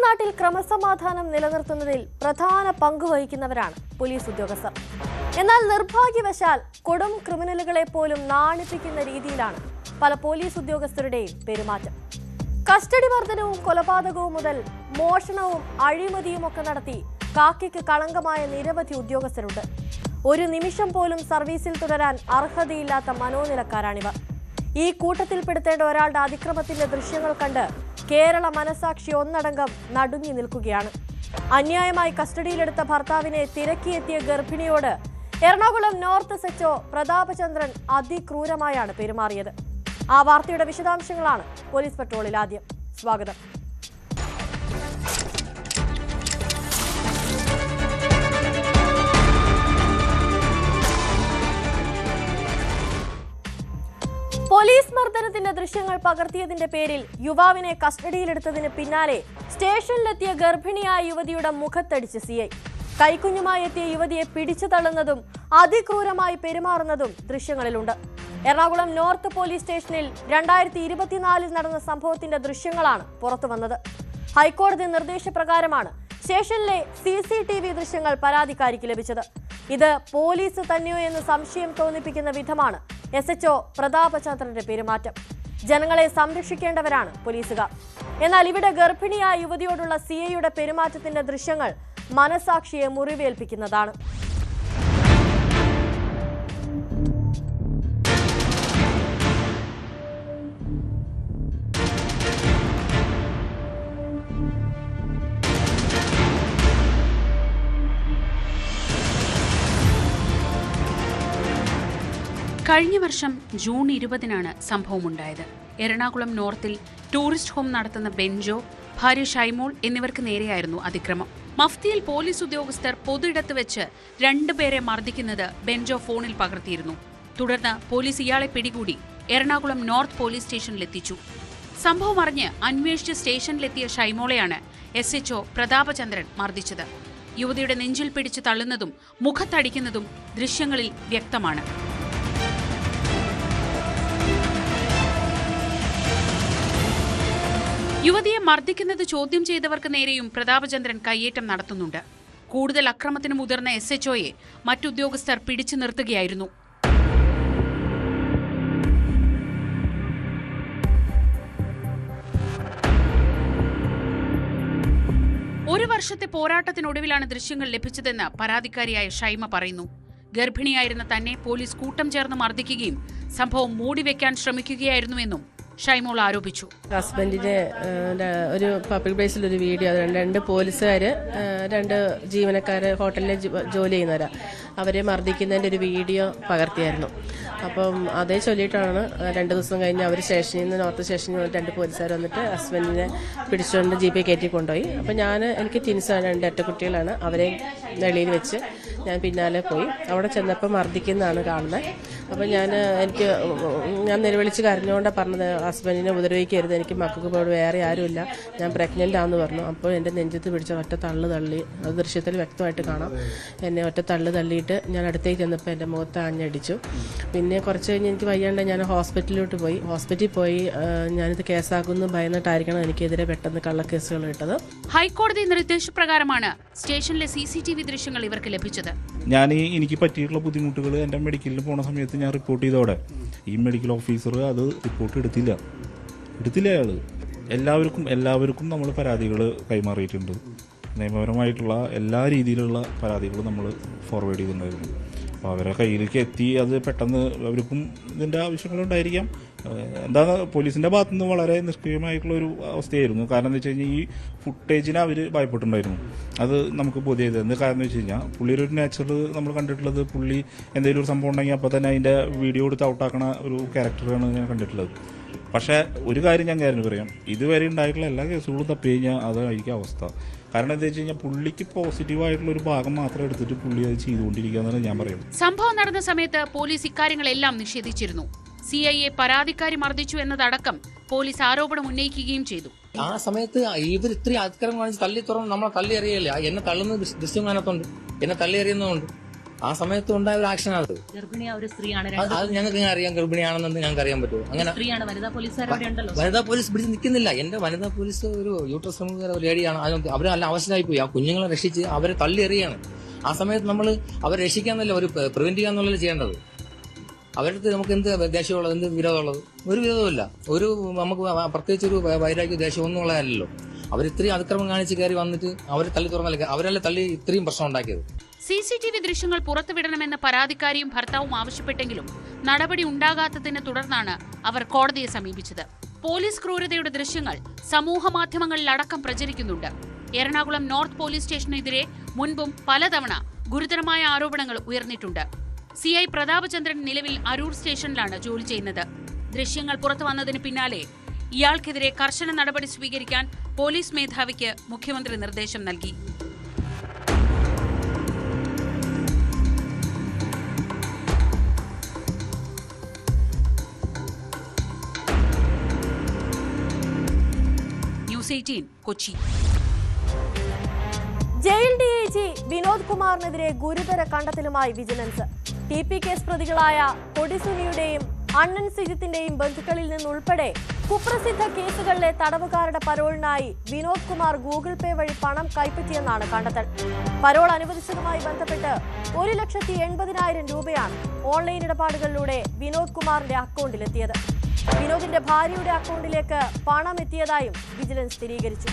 നാട്ടിൽ ക്രമസമാധാനം നിലനിർത്തുന്നതിൽ പ്രധാന പങ്ക് വഹിക്കുന്നവരാണ് പോലീസ് ഉദ്യോഗസ്ഥർ. എന്നാൽ നിർഭാഗ്യവശാൽ കൊടും ക്രിമിനലുകളെ പോലും നാണിപ്പിക്കുന്ന രീതിയിലാണ് പല പോലീസ് ഉദ്യോഗസ്ഥരുടെയും പെരുമാറ്റം. കസ്റ്റഡി മർദ്ദനവും കൊലപാതകവും മുതൽ മോഷണവും അഴിമതിയുമൊക്കെ നടത്തി കാക്കിക്ക് കളങ്കമായ നിരവധി ഉദ്യോഗസ്ഥരുണ്ട്. ഒരു നിമിഷം പോലും സർവീസിൽ തുടരാൻ അർഹതയില്ലാത്ത മനോനിലക്കാരാണിവർ. ഈ കൂട്ടത്തിൽപ്പെടുത്തേണ്ട ഒരാളുടെ അതിക്രമത്തിന്റെ ദൃശ്യങ്ങൾ കണ്ട് കേരള മനസാക്ഷി ഒന്നടങ്കം നടുങ്ങി നിൽക്കുകയാണ്. അന്യായമായി കസ്റ്റഡിയിലെടുത്ത ഭർത്താവിനെ തിരക്കിയെത്തിയ ഗർഭിണിയോട് എറണാകുളം നോർത്ത് എസ്എച്ച്ഒ പ്രതാപചന്ദ്രൻ അതിക്രൂരമായാണ് പെരുമാറിയത്. ആ വാർത്തയുടെ വിശദാംശങ്ങളാണ് പോലീസ് പട്രോളിൽ ആദ്യം. സ്വാഗതം. പോലീസ് മർദ്ദനത്തിന്റെ ദൃശ്യങ്ങൾ പകർത്തിയതിന്റെ പേരിൽ യുവാവിനെ കസ്റ്റഡിയിലെടുത്തതിന് പിന്നാലെ സ്റ്റേഷനിലെത്തിയ ഗർഭിണിയായ യുവതിയുടെ മുഖത്തടിച്ച് സിഐ. കൈക്കുഞ്ഞുമായി എത്തിയ യുവതിയെ പിടിച്ചു തള്ളുന്നതും അതിക്രൂരമായി പെരുമാറുന്നതും ദൃശ്യങ്ങളിലുണ്ട്. എറണാകുളം നോർത്ത് പോലീസ് സ്റ്റേഷനിൽ 2024 നടന്ന സംഭവത്തിന്റെ ദൃശ്യങ്ങളാണ് പുറത്തുവന്നത്. ഹൈക്കോടതി നിർദ്ദേശപ്രകാരമാണ് സ്റ്റേഷനിലെ CCTV ദൃശ്യങ്ങൾ പരാതിക്കാരിക്ക് ലഭിച്ചത്. ഇത് പോലീസ് തന്നെയോ എന്ന് സംശയം തോന്നിപ്പിക്കുന്ന വിധമാണ് SHO പ്രതാപചന്ദ്രന്റെ പെരുമാറ്റം. ജനങ്ങളെ സംരക്ഷിക്കേണ്ടവരാണ് പോലീസുകാർ. എന്നാൽ ഇവിടെ ഗർഭിണിയായ യുവതിയോടുള്ള CIയുടെ പെരുമാറ്റത്തിന്റെ ദൃശ്യങ്ങൾ മനസാക്ഷിയെ മുറിവേൽപ്പിക്കുന്നതാണ്. കഴിഞ്ഞ വർഷം ജൂൺ 20-നാണ് സംഭവമുണ്ടായത്. എറണാകുളം നോർത്തിൽ ടൂറിസ്റ്റ് ഹോം നടത്തുന്ന ബെൻജോ, ഭാര്യ ഷൈമോൾ എന്നിവർക്ക് നേരെയായിരുന്നു അതിക്രമം. മഫ്തിയിൽ പോലീസ് ഉദ്യോഗസ്ഥർ പൊതുയിടത്ത് വെച്ച് 2 പേരെ മർദ്ദിക്കുന്നത് ബെൻജോ ഫോണിൽ പകർത്തിയിരുന്നു. തുടർന്ന് പോലീസ് ഇയാളെ പിടികൂടി എറണാകുളം നോർത്ത് പോലീസ് സ്റ്റേഷനിലെത്തിച്ചു. സംഭവം അറിഞ്ഞ് അന്വേഷിച്ച് സ്റ്റേഷനിലെത്തിയ ഷൈമോളെയാണ് SHO പ്രതാപചന്ദ്രൻ മർദ്ദിച്ചത്. യുവതിയുടെ നെഞ്ചിൽ പിടിച്ച് തള്ളുന്നതും മുഖത്തടിക്കുന്നതും ദൃശ്യങ്ങളിൽ വ്യക്തമാണ്. യുവതിയെ മർദ്ദിക്കുന്നത് ചോദ്യം ചെയ്തവർക്ക് നേരെയും പ്രതാപചന്ദ്രൻ കയ്യേറ്റം നടത്തുന്നുണ്ട്. കൂടുതൽ അക്രമത്തിന് മുതിർന്ന SHOയെ മറ്റുദ്യോഗസ്ഥർ പിടിച്ചു നിർത്തുകയായിരുന്നു. ഒരു വർഷത്തെ പോരാട്ടത്തിനൊടുവിലാണ് ദൃശ്യങ്ങൾ ലഭിച്ചതെന്ന് പരാതിക്കാരിയായ ഷൈമ പറയുന്നു. ഗർഭിണിയായിരുന്ന തന്നെ പോലീസ് കൂട്ടം ചേർന്ന് മർദ്ദിക്കുകയും സംഭവം മൂടിവെക്കാൻ ശ്രമിക്കുകയായിരുന്നുവെന്നും ഷൈമോൾ ആരോപിച്ചു. ഹസ്ബൻഡിന്റെ ഒരു പബ്ലിക് പ്ലേസിൽ ഒരു വീഡിയോ, 2 പോലീസുകാര് 2 ജീവനക്കാര് ഹോട്ടലിൽ ജോലി ചെയ്യുന്നവരാ, അവരെ മർദ്ദിക്കുന്നതിന്റെ ഒരു വീഡിയോ പകർത്തിയായിരുന്നു. അപ്പം അതേ ചൊല്ലിയിട്ടാണ് 2 ദിവസം കഴിഞ്ഞ് അവർ സ്റ്റേഷനിൽ നിന്ന് നോർത്ത് സ്റ്റേഷനിൽ നിന്ന് 2 പോലീസുകാർ വന്നിട്ട് ഹസ്ബൻഡിനെ പിടിച്ചുകൊണ്ട് ജീപ്പേ കയറ്റി കൊണ്ടുപോയി. അപ്പം എനിക്ക് ട്വിൻസാണ്, 2 ഇരട്ടക്കുട്ടികളാണ്. അവരെ വെളിയിൽ വെച്ച് ഞാൻ പിന്നാലെ പോയി. അവിടെ ചെന്നപ്പോൾ മർദ്ദിക്കുന്നതാണ് കാണുന്നത്. അപ്പം ഞാൻ നിലവിളിച്ച് കരഞ്ഞുകൊണ്ടാണ് പറഞ്ഞത്, ഹസ്ബൻഡിനെ ഉപദ്രവിക്കരുത്, എനിക്ക് മക്കൾക്ക് ഇപ്പോൾ വേറെ ആരുമില്ല, ഞാൻ പ്രഗ്നൻ്റ് ആണെന്ന് പറഞ്ഞു. അപ്പോൾ എൻ്റെ നെഞ്ചത്ത് പിടിച്ച ഒറ്റ തള്ളു തള്ളി, അത് ദൃശ്യത്തിൽ വ്യക്തമായിട്ട് കാണാം. എന്നെ ഒറ്റ തള്ളു തള്ളിയിട്ട് ഞാൻ അടുത്തേക്ക് ചെന്നപ്പോൾ എൻ്റെ മുഖത്ത് ആഞ്ഞടിച്ചു. പിന്നെ കുറച്ച് കഴിഞ്ഞ് എനിക്ക് വയ്യാണ്ട് ഞാൻ ഹോസ്പിറ്റലിൽ പോയി ഞാനിത് കേസാക്കുന്നു ഭയന്നിട്ടായിരിക്കണം എനിക്കെതിരെ പെട്ടെന്ന് കള്ളക്കേസുകൾ ഇട്ടത്. ഹൈക്കോടതി നിർദ്ദേശപ്രകാരമാണ് സ്റ്റേഷനിലെ CCTV ദൃശ്യങ്ങൾ ഇവർക്ക് ലഭിച്ചത്. എനിക്ക് പറ്റിയിട്ടുള്ള ബുദ്ധിമുട്ടുകൾ എൻ്റെ മെഡിക്കലിൽ പോണ സമയത്ത് ഞാൻ റിപ്പോർട്ട് ചെയ്തോടെ ഈ മെഡിക്കൽ ഓഫീസർ അത് റിപ്പോർട്ട് എടുത്തില്ല അയാൾ. എല്ലാവർക്കും നമ്മൾ പരാതികൾ കൈമാറിയിട്ടുണ്ട്. നിയമപരമായിട്ടുള്ള എല്ലാ രീതിയിലുള്ള പരാതികളും നമ്മൾ ഫോർവേഡ് ചെയ്തിട്ടുണ്ടായിരുന്നു. അപ്പോൾ അവരുടെ കയ്യിലേക്ക് എത്തി അത് പെട്ടെന്ന് അവർക്കും ഇതിൻ്റെ ആവശ്യങ്ങളുണ്ടായിരിക്കാം. പോലീസിൻ്റെ ഭാഗത്തുനിന്ന് വളരെ നിഷ്ക്രിയമായിട്ടുള്ളൊരു അവസ്ഥയായിരുന്നു. കാരണം എന്താ വെച്ച് കഴിഞ്ഞാൽ ഈ ഫുട്ടേജിനെ അവർ ഭയപ്പെട്ടുണ്ടായിരുന്നു. അത് നമുക്ക് ബോധ്യം ചെയ്തത് കാരണം എന്ന് വെച്ച് കഴിഞ്ഞാൽ പുള്ളിയുടെ ഒരു നാച്ചുറൽ നമ്മൾ കണ്ടിട്ടുള്ളത്, പുള്ളി എന്തെങ്കിലും ഒരു സംഭവം ഉണ്ടെങ്കിൽ അപ്പോൾ തന്നെ അതിൻ്റെ വീഡിയോ എടുത്ത് ഔട്ടാക്കണ ഒരു ക്യാരക്ടറാണ് ഞാൻ കണ്ടിട്ടുള്ളത്. പക്ഷേ ഒരു കാര്യം ഞാൻ കാര്യം പറയാം, ഇതുവരെ ഉണ്ടായിട്ടുള്ള എല്ലാ കേസുകളും തപ്പി കഴിഞ്ഞാൽ അതായിരിക്കും അവസ്ഥ. കാരണം എന്താ വെച്ച് കഴിഞ്ഞാൽ പുള്ളിക്ക് പോസിറ്റീവായിട്ടുള്ള ഒരു ഭാഗം മാത്രം എടുത്തിട്ട് പുള്ളി അത് ചെയ്തുകൊണ്ടിരിക്കുക എന്നാണ് ഞാൻ പറയുന്നത്. സംഭവം നടന്ന സമയത്ത് പോലീസ് ഇക്കാര്യങ്ങളെല്ലാം നിഷേധിച്ചിരുന്നു. CIയെ പരാതിക്കാരി മർദ്ദിച്ചു എന്നതടക്കം പോലീസ് ആരോപണം ഉന്നയിക്കുകയും ചെയ്തു. ആ സമയത്ത് ഇവർ ഇത്രയും അതിക്രമം കാണിച്ച് തള്ളി തുറന്ന് നമ്മളെ തള്ളി അറിയില്ല. എന്നെ തള്ളുന്ന ദൃശ്യം കാണത്തുണ്ട്, എന്നെ തള്ളി അറിയുന്നതുകൊണ്ട് ആ സമയത്ത് ഉണ്ടായ ഒരു ആക്ഷനാണ് അത്. ഒരു സ്ത്രീയാണ്, അത് ഞങ്ങൾക്ക് ഇങ്ങനെ അറിയാം, ഗർഭിണിയാണെന്ന് ഞങ്ങൾക്ക് അറിയാൻ പറ്റുമോ? അങ്ങനെ വനിതാ പോലീസ് പിടിച്ച് നിൽക്കുന്നില്ല. എന്റെ വനിതാ പോലീസ് ഒരു യൂട്രസ് റിമൂവർ ഒരു ലേഡിയാണ്. അവരെ നല്ല അവശരായി പോയി. ആ കുഞ്ഞുങ്ങളെ രക്ഷിച്ച് അവരെ തള്ളി എറിയാണ്. ആ സമയത്ത് നമ്മൾ അവരെ രക്ഷിക്കാന്നല്ല, ഒരു പ്രിവെന്റ് ചെയ്യാന്നുള്ളത് ചെയ്യേണ്ടത്. അവരുടെ നമുക്ക് എന്ത് ദേഷ്യമുള്ളത്, എന്ത് വിരോധമുള്ളത്? ഒരു വിരോധമില്ല. ഒരു നമുക്ക് പ്രത്യേകിച്ച് ഒരു വൈരാഗ്യ ദേഷ്യമൊന്നും ഉള്ളതല്ലോ. അവരിത്രയും അതിക്രമം കാണിച്ച് കയറി വന്നിട്ട് അവരെ തള്ളി തുറന്നല്ല, അവരല്ലേ തള്ളി ഇത്രയും പ്രശ്നം ഉണ്ടാക്കിയത്. CCTV ദൃശ്യങ്ങൾ പുറത്തുവിടണമെന്ന് പരാതിക്കാരിയും ഭർത്താവും ആവശ്യപ്പെട്ടെങ്കിലും നടപടി ഉണ്ടാകാത്തതിനെ തുടർന്നാണ് അവർ കോടതിയെ സമീപിച്ചത്. പോലീസ് ക്രൂരതയുടെ ദൃശ്യങ്ങൾ സമൂഹമാധ്യമങ്ങളിലടക്കം പ്രചരിക്കുന്നുണ്ട്. എറണാകുളം നോർത്ത് പോലീസ് സ്റ്റേഷനെതിരെ മുൻപും പലതവണ ഗുരുതരമായ ആരോപണങ്ങൾ ഉയർന്നിട്ടുണ്ട്. CI പ്രതാപചന്ദ്രൻ നിലവിൽ അരൂർ സ്റ്റേഷനിലാണ് ജോലി ചെയ്യുന്നത്. ദൃശ്യങ്ങൾ പുറത്തു വന്നതിന് പിന്നാലെ ഇയാൾക്കെതിരെ കർശന നടപടി സ്വീകരിക്കാൻ പോലീസ് മേധാവിക്ക് മുഖ്യമന്ത്രി നിർദ്ദേശം നൽകി. News 18 Kochi. Jail DIG Vinod കുമാറിനെതിരെ ഗുരുതര കണ്ടെത്തലുമായി വിജിലൻസ്. TP കേസ് പ്രതികളായ കൊടിസുനിയുടെയും അണ്ണൻ സിജിത്തിന്റെയും ബന്ധുക്കളിൽ നിന്നുൾപ്പെടെ കുപ്രസിദ്ധ കേസുകളിലെ തടവുകാരുടെ പരോളിനായി വിനോദ് കുമാർ ഗൂഗിൾ പേ വഴി പണം കൈപ്പറ്റിയെന്നാണ് കണ്ടെത്തൽ. പരോൾ അനുവദിച്ചതുമായി ബന്ധപ്പെട്ട് 1,80,000 രൂപയാണ് ഓൺലൈൻ ഇടപാടുകളിലൂടെ വിനോദ് കുമാറിന്റെ അക്കൗണ്ടിലെത്തിയത്. വിനോദിന്റെ ഭാര്യയുടെ അക്കൗണ്ടിലേക്ക് പണം എത്തിയതായും വിജിലൻസ് സ്ഥിരീകരിച്ചു.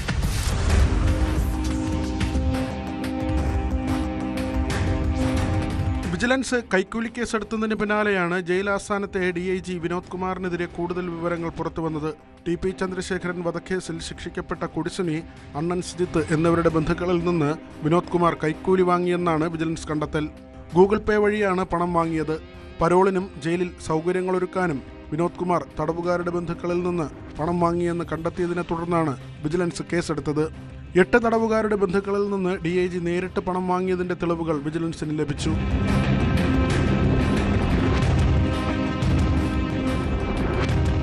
വിജിലൻസ് കൈക്കൂലി കേസെടുത്തതിന് പിന്നാലെയാണ് ജയിൽ ആസ്ഥാനത്തെ DIG വിനോദ് കുമാറിനെതിരെ കൂടുതൽ വിവരങ്ങൾ പുറത്തുവന്നത്. TP ചന്ദ്രശേഖരൻ വധക്കേസിൽ ശിക്ഷിക്കപ്പെട്ട കൊടിസുനി, അണ്ണൻ സിജിത്ത് എന്നിവരുടെ ബന്ധുക്കളിൽ നിന്ന് വിനോദ് കുമാർ കൈക്കൂലി വാങ്ങിയെന്നാണ് വിജിലൻസ് കണ്ടെത്തൽ. ഗൂഗിൾ പേ വഴിയാണ് പണം വാങ്ങിയത്. പരോളിനും ജയിലിൽ സൗകര്യങ്ങളൊരുക്കാനും വിനോദ് കുമാർ തടവുകാരുടെ ബന്ധുക്കളിൽ നിന്ന് പണം വാങ്ങിയെന്ന് കണ്ടെത്തിയതിനെ തുടർന്നാണ് വിജിലൻസ് കേസെടുത്തത്. 8 തടവുകാരുടെ ബന്ധുക്കളിൽ നിന്ന് DIG നേരിട്ട് പണം വാങ്ങിയതിന്റെ തെളിവുകൾ വിജിലൻസിന് ലഭിച്ചു.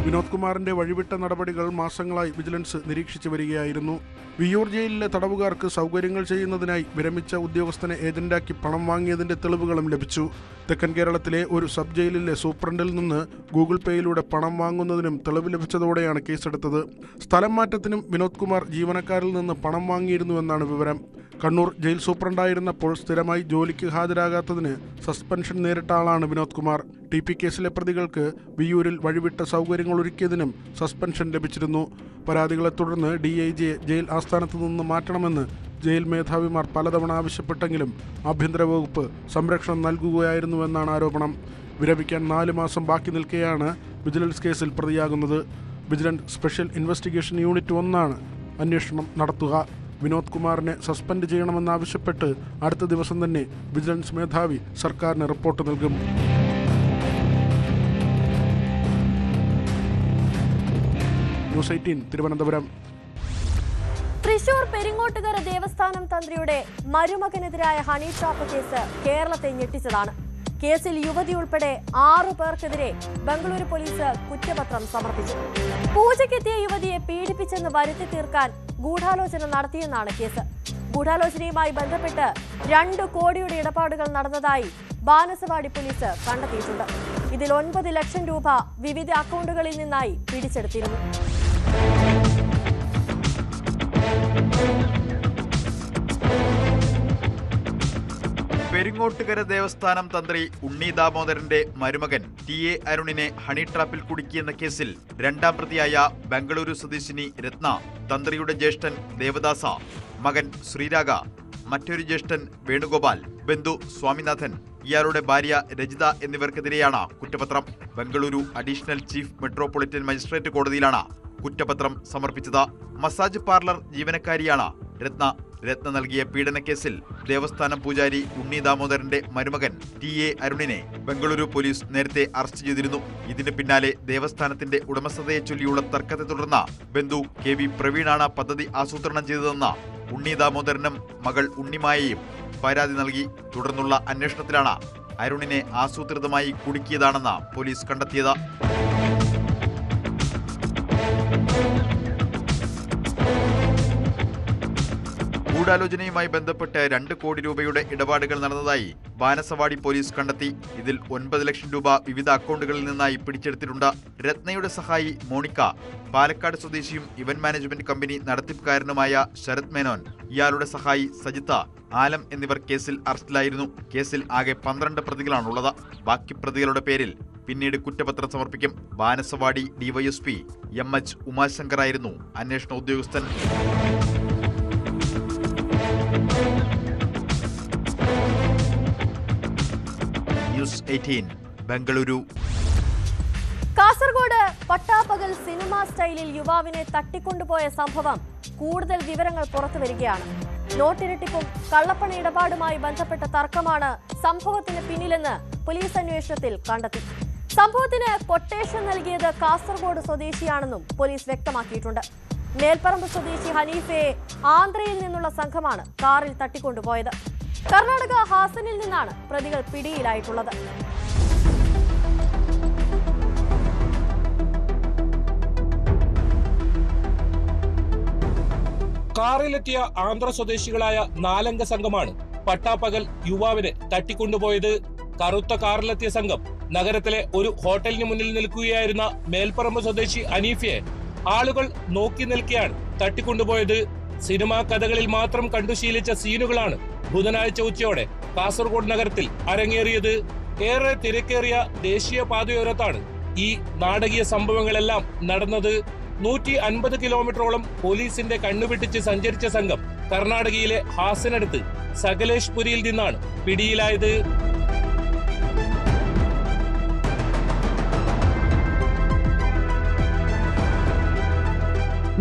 വിനോദ് കുമാറിന്റെ വഴിവിട്ട നടപടികൾ മാസങ്ങളായി വിജിലൻസ് നിരീക്ഷിച്ചു വരികയായിരുന്നു. വിയ്യൂർ ജയിലിലെ തടവുകാർക്ക് സൗകര്യങ്ങൾ ചെയ്യുന്നതിനായി വിരമിച്ച ഉദ്യോഗസ്ഥനെ ഏജന്റാക്കി പണം വാങ്ങിയതിന്റെ തെളിവുകളും ലഭിച്ചു. തെക്കൻ കേരളത്തിലെ ഒരു സബ് ജയിലിലെ സൂപ്രണ്ടിൽ നിന്ന് ഗൂഗിൾ പേയിലൂടെ പണം വാങ്ങുന്നതിനും തെളിവ് ലഭിച്ചതോടെയാണ് കേസെടുത്തത്. സ്ഥലം മാറ്റത്തിനും വിനോദ് കുമാർ ജീവനക്കാരിൽ നിന്ന് പണം വാങ്ങിയിരുന്നുവെന്നാണ് വിവരം. കണ്ണൂർ ജയിൽ സൂപ്രണ്ടായിരുന്നപ്പോൾ സ്ഥിരമായി ജോലിക്ക് ഹാജരാകാത്തതിന് സസ്പെൻഷൻ നേരിട്ട ആളാണ് വിനോദ് കുമാർ. TP കേസിലെ പ്രതികൾക്ക് വിയ്യൂരിൽ വഴിവിട്ട സൗകര്യങ്ങൾ ഒരുക്കിയതിനും സസ്പെൻഷൻ ലഭിച്ചിരുന്നു. പരാതികളെ തുടർന്ന് DIG ജയിൽ ആസ്ഥാനത്ത് നിന്ന് മാറ്റണമെന്ന് ജയിൽ മേധാവിമാർ പലതവണ ആവശ്യപ്പെട്ടെങ്കിലും ആഭ്യന്തര വകുപ്പ് സംരക്ഷണം നൽകുകയായിരുന്നുവെന്നാണ് ആരോപണം. വിരമിക്കാൻ 4 മാസം ബാക്കി നിൽക്കെയാണ് വിജിലൻസ് കേസിൽ പ്രതിയാകുന്നത്. വിജിലൻസ് സ്പെഷ്യൽ ഇൻവെസ്റ്റിഗേഷൻ യൂണിറ്റ് 1 അന്വേഷണം നടത്തുക. വിനോദ് കുമാറിനെ സസ്പെൻഡ് ചെയ്യണമെന്നാവശ്യപ്പെട്ട് അടുത്ത ദിവസം തന്നെ വിജിലൻസ് മേധാവി സർക്കാരിന് റിപ്പോർട്ട് നൽകും. ന്യൂസ് 18 തിരുവനന്തപുരം. തൃശൂർ പെരിങ്ങോട്ടുകര ദേവസ്ഥാനം തന്ത്രിയുടെ മരുമകനെതിരായ ഹണി ട്രാപ്പ് കേസ് കേരളത്തെ ഞെട്ടിച്ചതാണ്. കേസിൽ യുവതി ഉൾപ്പെടെ 6 പേർക്കെതിരെ ബംഗളൂരു പോലീസ് കുറ്റപത്രം സമർപ്പിച്ചു. പൂജയ്ക്കെത്തിയ യുവതിയെ പീഡിപ്പിച്ചെന്ന് വരുത്തി തീർക്കാൻ ഗൂഢാലോചന നടത്തിയെന്നാണ് കേസ്. ഗൂഢാലോചനയുമായി ബന്ധപ്പെട്ട് 2 കോടിയുടെ ഇടപാടുകൾ നടന്നതായി ബാനസവാടി പോലീസ് കണ്ടെത്തിയിട്ടുണ്ട്. ഇതിൽ 9 ലക്ഷം രൂപ വിവിധ അക്കൗണ്ടുകളിൽ നിന്നായി പിടിച്ചെടുത്തിരുന്നു. പെരിങ്ങോട്ടുകര ദേവസ്ഥാനം തന്ത്രി ഉണ്ണി ദാമോദരന്റെ മരുമകൻ TA അരുണിനെ ഹണി ട്രാപ്പിൽ കുടുക്കിയെന്ന കേസിൽ 2ാം പ്രതിയായ ബംഗളൂരു സ്വദേശിനി രത്ന, തന്ത്രിയുടെ ജ്യേഷ്ഠൻ ദേവദാസ, മകൻ ശ്രീരാഗ, മറ്റൊരു ജ്യേഷ്ഠൻ വേണുഗോപാൽ, ബന്ധു സ്വാമിനാഥൻ, ഇയാളുടെ ഭാര്യ രജിത എന്നിവർക്കെതിരെയാണ് കുറ്റപത്രം. Bengaluru additional chief metropolitan magistrate കോടതിയിലാണ് കുറ്റപത്രം സമർപ്പിച്ചത്. മസാജ് പാർലർ ജീവനക്കാരിയാണ് രത്ന നൽകിയ പീഡനക്കേസിൽ ദേവസ്ഥാനം പൂജാരി ഉണ്ണി ദാമോദരന്റെ മരുമകൻ TA അരുണിനെ ബംഗളൂരു പോലീസ് നേരത്തെ അറസ്റ്റ് ചെയ്തിരുന്നു. ഇതിന് പിന്നാലെ ദേവസ്ഥാനത്തിന്റെ ഉടമസ്ഥതയെ ചൊല്ലിയുള്ള തർക്കത്തെ തുടർന്ന് ബന്ധു KV പ്രവീണാണ് പദ്ധതി ആസൂത്രണം ചെയ്തതെന്ന് ഉണ്ണി ദാമോദരനും മകൾ ഉണ്ണിമായയും പരാതി നൽകി. തുടർന്നുള്ള അന്വേഷണത്തിലാണ് അരുണിനെ ആസൂത്രിതമായി കുടുക്കിയതാണെന്ന് പോലീസ് കണ്ടെത്തിയത്. ഗൂഢാലോചനയുമായി ബന്ധപ്പെട്ട് 2 കോടി രൂപയുടെ ഇടപാടുകൾ നടന്നതായി ബാനസവാടി പോലീസ് കണ്ടെത്തി. ഇതിൽ 9 ലക്ഷം രൂപ വിവിധ അക്കൗണ്ടുകളിൽ നിന്നായി പിടിച്ചെടുത്തിട്ടുണ്ട്. രത്നയുടെ സഹായി മോണിക്ക, പാലക്കാട് സ്വദേശിയും ഇവന്റ് മാനേജ്മെന്റ് കമ്പനി നടത്തിപ്പുകാരനുമായ ശരത് മേനോൻ, ഇയാളുടെ സഹായി സജിത്ത, ആലം എന്നിവർ കേസിൽ അറസ്റ്റിലായിരുന്നു. കേസിൽ ആകെ 12 പ്രതികളാണുള്ളത്. ബാക്കി പ്രതികളുടെ പേരിൽ പിന്നീട് കുറ്റപത്രം സമർപ്പിക്കും. ബാനസവാടി ഡിവൈഎസ്പി MH ഉമാശങ്കറായിരുന്നു അന്വേഷണ ഉദ്യോഗസ്ഥൻ. ന്യൂസ് 18 ബംഗളൂരു. കാസർഗോഡ് പട്ടാപ്പകൽ സിനിമാ സ്റ്റൈലിൽ യുവാവിനെ തട്ടിക്കൊണ്ടുപോയ സംഭവം കൂടുതൽ വിവരങ്ങൾ പുറത്തുവരികയാണ്. നോട്ടിരട്ടിപ്പും കള്ളപ്പണ ഇടപാടുമായി ബന്ധപ്പെട്ട തർക്കമാണ് സംഭവത്തിന് പിന്നിലെന്ന് പോലീസ് അന്വേഷണത്തിൽ കണ്ടെത്തി. സംഭവത്തിന് കൊട്ടേഷൻ നൽകിയത് കാസർഗോഡ് സ്വദേശിയാണെന്നും പോലീസ് വ്യക്തമാക്കിയിട്ടുണ്ട്. മേൽപ്പറമ്പ് സ്വദേശി ഹനീഫയെ ആന്ധ്രയിൽ നിന്നുള്ള സംഘമാണ് കാറിൽ തട്ടിക്കൊണ്ടുപോയത്. കർണാടക ഹാസനിൽ നിന്നാണ് പ്രതികൾ പിടിയിലായിട്ടുള്ളത്. കാറിലെത്തിയ ആന്ധ്ര സ്വദേശികളായ 4 അംഗ സംഘമാണ് പട്ടാപ്പകൽ യുവാവിനെ തട്ടിക്കൊണ്ടുപോയത്. കറുത്ത കാറിലെത്തിയ സംഘം നഗരത്തിലെ ഒരു ഹോട്ടലിന് മുന്നിൽ നിൽക്കുകയായിരുന്ന മേൽപ്പറമ്പ് സ്വദേശി അനീഫയെ ആളുകൾ നോക്കി നിൽക്കെയാണ് തട്ടിക്കൊണ്ടുപോയത്. സിനിമാ കഥകളിൽ മാത്രം കണ്ടുശീലിച്ച സീനുകളാണ് ബുധനാഴ്ച ഉച്ചയോടെ കാസർഗോഡ് നഗരത്തിൽ അരങ്ങേറിയത്. ഏറെ തിരക്കേറിയ ദേശീയ പാതയോരത്താണ് ഈ നാടകീയ സംഭവങ്ങളെല്ലാം നടന്നത്. 150 കിലോമീറ്ററോളം പോലീസിന്റെ കണ്ണുവെട്ടിച്ച് സഞ്ചരിച്ച സംഘം കർണാടകയിലെ ഹാസനടുത്ത് സകലേഷ്പുരിയിൽ നിന്നാണ് പിടിയിലായത്.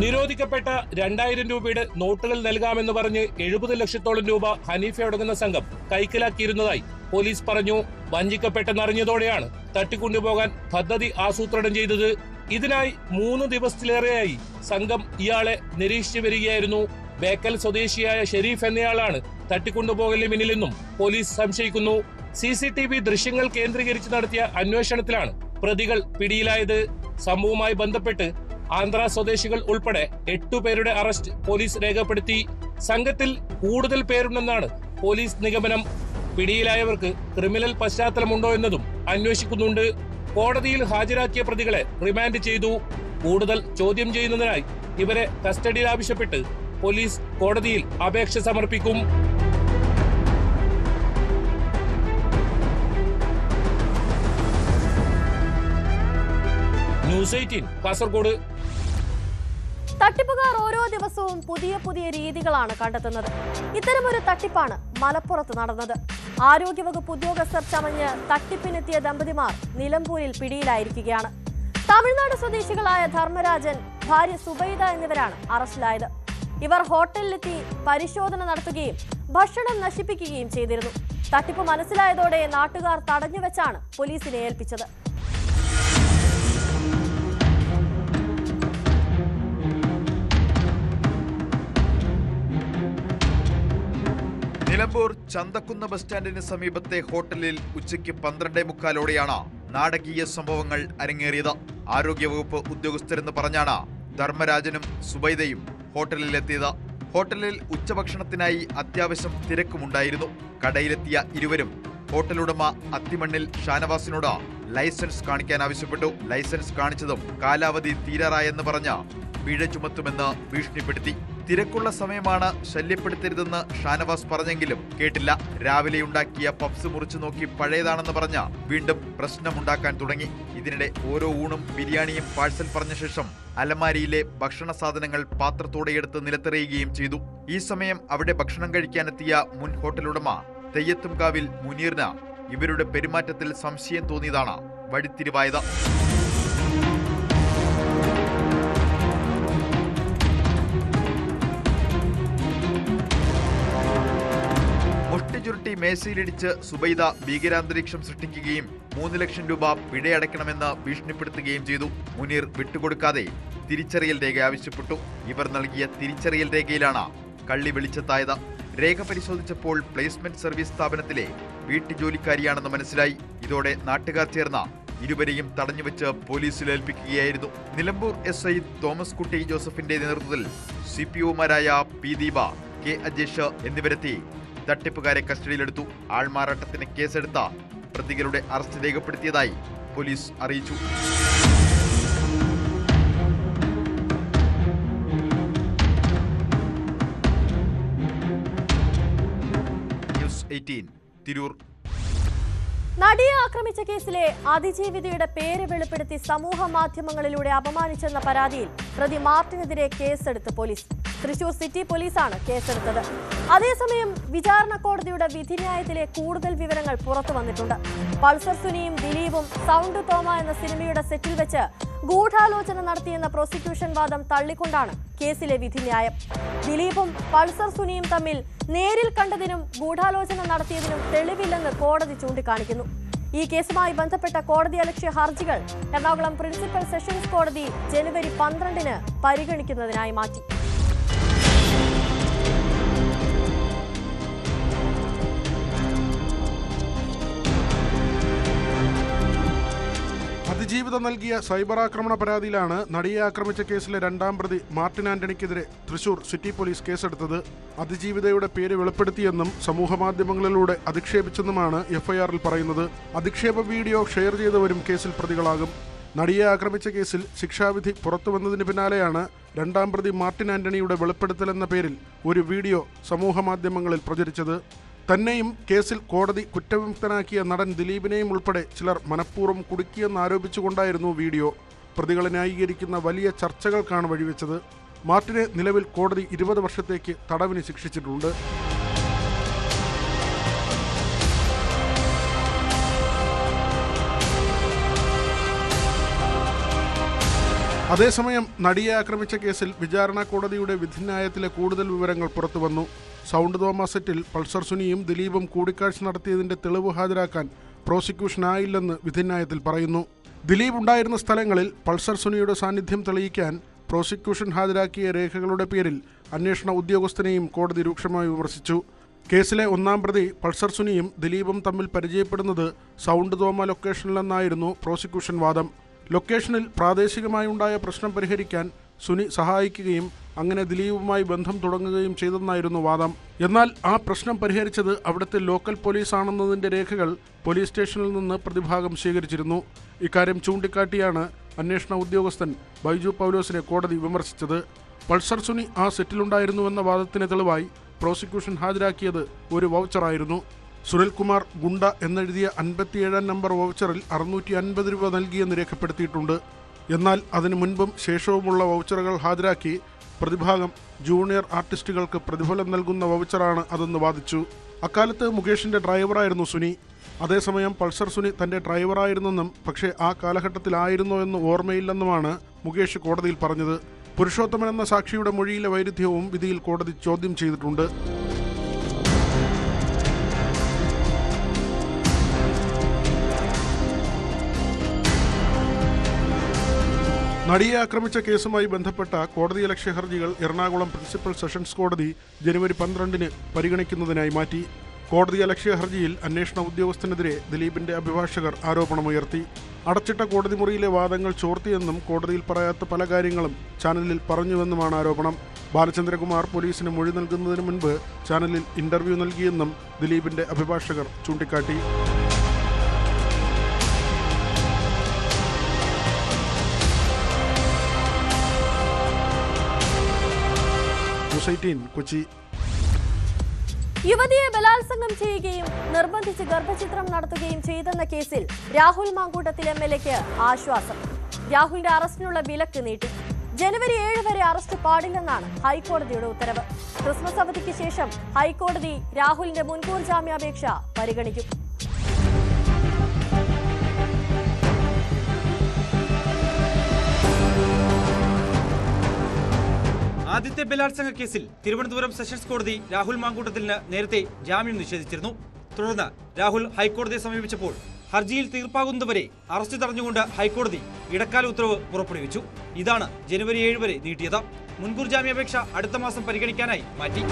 നിരോധിക്കപ്പെട്ട 2000 രൂപയുടെ നോട്ടുകൾ നൽകാമെന്ന് പറഞ്ഞ് 70 ലക്ഷത്തോളം രൂപ ഹനീഫയടങ്ങുന്ന സംഘം കൈക്കലാക്കിയിരുന്നതായി പോലീസ് പറഞ്ഞു. വഞ്ചിക്കപ്പെട്ടെന്നറിഞ്ഞതോടെയാണ് തട്ടിക്കൊണ്ടുപോകാൻ പദ്ധതി ആസൂത്രണം ചെയ്തത്. ഇതിനായി 3 ദിവസത്തിലേറെയായി സംഘം ഇയാളെ നിരീക്ഷിച്ചു വരികയായിരുന്നു. ബേക്കൽ സ്വദേശിയായ ഷെരീഫ് എന്നയാളാണ് തട്ടിക്കൊണ്ടുപോകലിന് പിന്നിലെന്നും പോലീസ് സംശയിക്കുന്നു. CCTV ദൃശ്യങ്ങൾ കേന്ദ്രീകരിച്ച് നടത്തിയ അന്വേഷണത്തിലാണ് പ്രതികൾ പിടിയിലായത്. സംഭവവുമായി ബന്ധപ്പെട്ട് ആന്ധ്ര സ്വദേശികൾ ഉൾപ്പെടെ 8 പേരുടെ അറസ്റ്റ് പോലീസ് രേഖപ്പെടുത്തി. സംഘത്തിൽ കൂടുതൽ പേരുണ്ടെന്നാണ് പോലീസ് നിഗമനം. പിടിയിലായവർക്ക് ക്രിമിനൽ പശ്ചാത്തലമുണ്ടോ എന്നതും അന്വേഷിക്കുന്നുണ്ട്. കോടതിയിൽ ഹാജരാക്കിയ പ്രതികളെ റിമാൻഡ് ചെയ്തു. കൂടുതൽ ചോദ്യം ചെയ്യുന്നതിനായി ഇവരെ കസ്റ്റഡിയിൽ ആവശ്യപ്പെട്ട് പോലീസ് കോടതിയിൽ അപേക്ഷ സമർപ്പിക്കും. ന്യൂസ് 18 കാസർഗോഡ്. തട്ടിപ്പുകാർ ഓരോ ദിവസവും പുതിയ രീതികളാണ് കണ്ടെത്തുന്നത്. ഇത്തരമൊരു തട്ടിപ്പാണ് മലപ്പുറത്ത് നടന്നത്. ആരോഗ്യവകുപ്പ് ഉദ്യോഗസ്ഥർ ചമഞ്ഞ് തട്ടിപ്പിനെത്തിയ ദമ്പതിമാർ നിലമ്പൂരിൽ പിടിയിലായിരിക്കുകയാണ്. തമിഴ്നാട് സ്വദേശികളായ ധർമ്മരാജൻ, ഭാര്യ സുബൈദ എന്നിവരാണ് അറസ്റ്റിലായത്. ഇവർ ഹോട്ടലിലെത്തി പരിശോധന നടത്തുകയും ഭക്ഷണം നശിപ്പിക്കുകയും ചെയ്തിരുന്നു. തട്ടിപ്പ് മനസ്സിലായതോടെ നാട്ടുകാർ തടഞ്ഞുവെച്ചാണ് പോലീസിനെ ഏൽപ്പിച്ചത്. നിലമ്പൂർ ചന്തക്കുന്ന് ബസ് സ്റ്റാൻഡിന് സമീപത്തെ ഹോട്ടലിൽ ഉച്ചയ്ക്ക് 12:45 നാടകീയ സംഭവങ്ങൾ അരങ്ങേറിയത്. ആരോഗ്യവകുപ്പ് ഉദ്യോഗസ്ഥരെന്ന് പറഞ്ഞാണ് ധർമ്മരാജനും സുബൈദയും ഹോട്ടലിലെത്തിയത്. ഹോട്ടലിൽ ഉച്ചഭക്ഷണത്തിനായി അത്യാവശ്യം തിരക്കുമുണ്ടായിരുന്നു. കടയിലെത്തിയ ഇരുവരും ഹോട്ടലുടമ അത്തിമണ്ണിൽ ഷാനവാസിനോട് ലൈസൻസ് കാണിക്കാൻ ആവശ്യപ്പെട്ടു. ലൈസൻസ് കാണിച്ചതും കാലാവധി തീരാറായെന്ന് പറഞ്ഞ് പിഴ ചുമത്തുമെന്ന് ഭീഷണിപ്പെടുത്തി. തിരക്കുള്ള സമയമാണ്, ശല്യപ്പെടുത്തരുതെന്ന് ഷാനവാസ് പറഞ്ഞെങ്കിലും കേട്ടില്ല. രാവിലെ ഉണ്ടാക്കിയ പപ്സ് മുറിച്ചു നോക്കി പഴയതാണെന്ന് പറഞ്ഞ് വീണ്ടും പ്രശ്നമുണ്ടാക്കാൻ തുടങ്ങി. ഇതിനിടെ ഓരോ ഊണും ബിരിയാണിയും പാഴ്സൽ പറഞ്ഞ ശേഷം അലമാരിയിലെ ഭക്ഷണ സാധനങ്ങൾ പാത്രത്തോടെ എടുത്ത് നിലത്തെറിയുകയും ചെയ്തു. ഈ സമയം അവിടെ ഭക്ഷണം കഴിക്കാനെത്തിയ മുൻ ഹോട്ടലുടമ തെയ്യത്തുംകാവിൽ മുനീറിന് ഇവരുടെ പെരുമാറ്റത്തിൽ സംശയം തോന്നിയതാണ് വഴിത്തിരിവായത്. മുഷ്ടി ചുരുട്ടി മേശയിലിടിച്ച് സുബൈദ ഭീകരാന്തരീക്ഷം സൃഷ്ടിക്കുകയും 3 ലക്ഷം രൂപ പിഴയടയ്ക്കണമെന്ന് ഭീഷണിപ്പെടുത്തുകയും ചെയ്തു. മുനീർ വിട്ടുകൊടുക്കാതെ തിരിച്ചറിയൽ രേഖ ആവശ്യപ്പെട്ടു. ഇവർ നൽകിയ തിരിച്ചറിയൽ രേഖയിലാണ് കള്ളി വെളിച്ചത്തായത്. രേഖ പരിശോധിച്ചപ്പോൾ പ്ലേസ്മെന്റ് സർവീസ് സ്ഥാപനത്തിലെ വീട്ടുജോലിക്കാരിയാണെന്ന് മനസ്സിലായി. ഇതോടെ നാട്ടുകാർ ചേർന്ന ഇരുവരെയും തടഞ്ഞുവെച്ച് പോലീസിൽ ഏൽപ്പിക്കുകയായിരുന്നു. നിലമ്പൂർ SI തോമസ് കുട്ടി ജോസഫിന്റെ നേതൃത്വത്തിൽ CPOമാരായ P. Deepa, K. K Ajesh എന്നിവരെത്തി തട്ടിപ്പുകാരെ കസ്റ്റഡിയിലെടുത്തു. ആൾമാറാട്ടത്തിന് കേസെടുത്ത പ്രതികളുടെ അറസ്റ്റ് രേഖപ്പെടുത്തിയതായി പോലീസ് അറിയിച്ചു. ന്യൂസ് 18 തിരൂർ. നടിയെ ആക്രമിച്ച കേസിലെ അതിജീവിതയുടെ പേര് വെളിപ്പെടുത്തി സമൂഹ മാധ്യമങ്ങളിലൂടെ അപമാനിച്ചെന്ന പരാതിയിൽ പ്രതി മാർട്ടിനെതിരെ കേസെടുത്ത് പോലീസ്. തൃശൂർ സിറ്റി പോലീസാണ് കേസെടുത്തത്. അതേസമയം വിചാരണ കോടതിയുടെ വിധിന്യായത്തിലെ കൂടുതൽ വിവരങ്ങൾ പുറത്തു വന്നിട്ടുണ്ട്. പൾസർ സുനിയും ദിലീപും സൗണ്ട് തോമ എന്ന സിനിമയുടെ സെറ്റിൽ വെച്ച് ഗൂഢാലോചന നടത്തിയെന്ന പ്രോസിക്യൂഷൻ വാദം തള്ളിക്കൊണ്ടാണ് കേസിലെ വിധിന്യായം. ദിലീപും പൾസർ സുനിയും തമ്മിൽ നേരിൽ കണ്ടതിനും ഗൂഢാലോചന നടത്തിയതിനും തെളിവില്ലെന്ന് കോടതി ചൂണ്ടിക്കാണിക്കുന്നു. ഈ കേസുമായി ബന്ധപ്പെട്ട കോടതിയലക്ഷ്യ ഹർജികൾ എറണാകുളം പ്രിൻസിപ്പൽ സെഷൻസ് കോടതി ജനുവരി 12-ന് പരിഗണിക്കുന്നതിനായി മാറ്റി. അതിജീവിത നൽകിയ സൈബർ ആക്രമണ പരാതിയിലാണ് നടിയെ ആക്രമിച്ച കേസിലെ രണ്ടാം പ്രതി മാർട്ടിൻ ആന്റണിക്കെതിരെ തൃശൂർ സിറ്റി പോലീസ് കേസെടുത്തത്. അതിജീവിതയുടെ പേര് വെളിപ്പെടുത്തിയെന്നും സമൂഹമാധ്യമങ്ങളിലൂടെ അധിക്ഷേപിച്ചെന്നുമാണ് എഫ്ഐആറിൽ പറയുന്നത്. അധിക്ഷേപ വീഡിയോ ഷെയർ ചെയ്തവരും കേസിൽ പ്രതികളാകും. നടിയെ ആക്രമിച്ച കേസിൽ ശിക്ഷാവിധി പുറത്തുവന്നതിന് പിന്നാലെയാണ് രണ്ടാം പ്രതി മാർട്ടിൻ ആന്റണിയുടെ വെളിപ്പെടുത്തലെന്ന പേരിൽ ഒരു വീഡിയോ സമൂഹമാധ്യമങ്ങളിൽ പ്രചരിച്ചത്. തന്നെയും കേസിൽ കോടതി കുറ്റവിമുക്തനാക്കിയ നടൻ ദിലീപിനെയും ഉൾപ്പെടെ ചിലർ മനഃപൂർവ്വം കുടുക്കിയെന്നാരോപിച്ചുകൊണ്ടായിരുന്നു വീഡിയോ. പ്രതികളെ ന്യായീകരിക്കുന്ന വലിയ ചർച്ചകൾക്കാണ് വഴിവെച്ചത്. മാർട്ടിനെ നിലവിൽ കോടതി 20 വർഷത്തേക്ക് തടവിന് ശിക്ഷിച്ചിട്ടുണ്ട്. അതേസമയം നടിയെ ആക്രമിച്ച കേസിൽ വിചാരണ കോടതിയുടെ വിധിന്യായത്തിലെ കൂടുതൽ വിവരങ്ങൾ പുറത്തുവന്നു. സൗണ്ട് തോമ സെറ്റിൽ പൾസർ സുനിയും ദിലീപും കൂടിക്കാഴ്ച നടത്തിയതിന്റെ തെളിവ് ഹാജരാക്കാൻ പ്രോസിക്യൂഷനായില്ലെന്ന് വിധിന്യായത്തിൽ പറയുന്നു. ദിലീപ് ഉണ്ടായിരുന്ന സ്ഥലങ്ങളിൽ പൾസർ സുനിയുടെ സാന്നിധ്യം തെളിയിക്കാൻ പ്രോസിക്യൂഷൻ ഹാജരാക്കിയ രേഖകളുടെ പേരിൽ അന്വേഷണ ഉദ്യോഗസ്ഥനെയും കോടതി രൂക്ഷമായി വിമർശിച്ചു. കേസിലെ ഒന്നാം പ്രതി പൾസർ സുനിയും ദിലീപും തമ്മിൽ പരിചയപ്പെടുന്നത് സൗണ്ട് തോമ ലൊക്കേഷനിലെന്നായിരുന്നു പ്രോസിക്യൂഷൻ വാദം. ലൊക്കേഷനിൽ പ്രാദേശികമായി ഉണ്ടായ പ്രശ്നം പരിഹരിക്കാൻ സുനി സഹായിക്കുകയും അങ്ങനെ ദിലീപുമായി ബന്ധം തുടങ്ങുകയും ചെയ്തെന്നായിരുന്നു വാദം. എന്നാൽ ആ പ്രശ്നം പരിഹരിച്ചത് അവിടുത്തെ ലോക്കൽ പോലീസാണെന്നതിന്റെ രേഖകൾ പോലീസ് സ്റ്റേഷനിൽ നിന്ന് പ്രതിഭാഗം സ്വീകരിച്ചിരുന്നു. ഇക്കാര്യം ചൂണ്ടിക്കാട്ടിയാണ് അന്വേഷണ ഉദ്യോഗസ്ഥൻ ബൈജു പൗലോസിനെ കോടതി വിമർശിച്ചത്. പൾസർ സുനി ആ സെറ്റിലുണ്ടായിരുന്നുവെന്ന വാദത്തിന് തെളിവായി പ്രോസിക്യൂഷൻ ഹാജരാക്കിയത് ഒരു വൗച്ചറായിരുന്നു. സുനിൽകുമാർ ഗുണ്ട എന്നെഴുതിയ 57-ാം നമ്പർ വൗച്ചറിൽ 650 രൂപ നൽകിയെന്ന് രേഖപ്പെടുത്തിയിട്ടുണ്ട്. എന്നാൽ അതിനു മുൻപും ശേഷവുമുള്ള വൗച്ചറുകൾ ഹാജരാക്കി പ്രതിഭാഗം ജൂനിയർ ആർട്ടിസ്റ്റുകൾക്ക് പ്രതിഫലം നൽകുന്ന വൗച്ചറാണ് അതെന്ന് വാദിച്ചു. അക്കാലത്ത് മുകേഷിന്റെ ഡ്രൈവറായിരുന്നു സുനി. അതേസമയം പൾസർ സുനി തന്റെ ഡ്രൈവറായിരുന്നെന്നും പക്ഷേ ആ കാലഘട്ടത്തിലായിരുന്നോ എന്ന് ഓർമ്മയില്ലെന്നുമാണ് മുകേഷ് കോടതിയിൽ പറഞ്ഞത്. പുരുഷോത്തമൻ എന്ന സാക്ഷിയുടെ മൊഴിയിലെ വൈരുദ്ധ്യവും വിധിയിൽ കോടതി ചോദ്യം ചെയ്തിട്ടുണ്ട്. നടിയെ ആക്രമിച്ച കേസുമായി ബന്ധപ്പെട്ട കോടതിയലക്ഷ്യ ഹർജികൾ എറണാകുളം പ്രിൻസിപ്പൽ സെഷൻസ് കോടതി ജനുവരി 12-ന് പരിഗണിക്കുന്നതിനായി മാറ്റി. കോടതിയലക്ഷ്യ ഹർജിയിൽ അന്വേഷണ ഉദ്യോഗസ്ഥനെതിരെ ദിലീപിന്റെ അഭിഭാഷകർ ആരോപണമുയർത്തി. അടച്ചിട്ട കോടതി മുറിയിലെ വാദങ്ങൾ ചോർത്തിയെന്നും കോടതിയിൽ പറയാത്ത പല കാര്യങ്ങളും ചാനലിൽ പറഞ്ഞുവെന്നുമാണ് ആരോപണം. ബാലചന്ദ്രകുമാർ പോലീസിന് മൊഴി നൽകുന്നതിന് മുൻപ് ചാനലിൽ ഇന്റർവ്യൂ നൽകിയെന്നും ദിലീപിന്റെ അഭിഭാഷകർ ചൂണ്ടിക്കാട്ടി. കൊച്ചി. യുവതിയെ ബലാത്സംഗം ചെയ്യുകയും നിർബന്ധിച്ച് ഗർഭചിത്രം നടത്തുകയും ചെയ്തെന്ന കേസിൽ രാഹുൽ മാങ്കൂട്ടത്തിൽ MLAക്ക് ആശ്വാസം. രാഹുലിന്റെ അറസ്റ്റിനുള്ള വിലക്ക് നീട്ടി. ജനുവരി 7 വരെ അറസ്റ്റ് പാടില്ലെന്നാണ് ഹൈക്കോടതിയുടെ ഉത്തരവ്. ക്രിസ്മസ് അവധിക്ക് ശേഷം ഹൈക്കോടതി രാഹുലിന്റെ മുൻകൂർ ജാമ്യാപേക്ഷ പരിഗണിക്കും. ആദ്യത്തെ ബലാത്സംഗ കേസിൽ തിരുവനന്തപുരം സെഷൻസ് കോടതി രാഹുൽ മാങ്കൂട്ടത്തിന് നേരത്തെ ജാമ്യം നിഷേധിച്ചിരുന്നു. തുടർന്ന് രാഹുൽ ഹൈക്കോടതിയെ സമീപിച്ചപ്പോൾ ഹർജിയിൽ തീർപ്പാകുന്നതുവരെ അറസ്റ്റ് തടഞ്ഞുകൊണ്ട് ഹൈക്കോടതി ഇടക്കാല ഉത്തരവ് പുറപ്പെടുവിച്ചു. ഇതാണ് ജനുവരി 7 വരെ നീട്ടിയത്. മുൻകൂർ ജാമ്യാപേക്ഷ അടുത്ത മാസം പരിഗണിക്കാനായി മാറ്റി.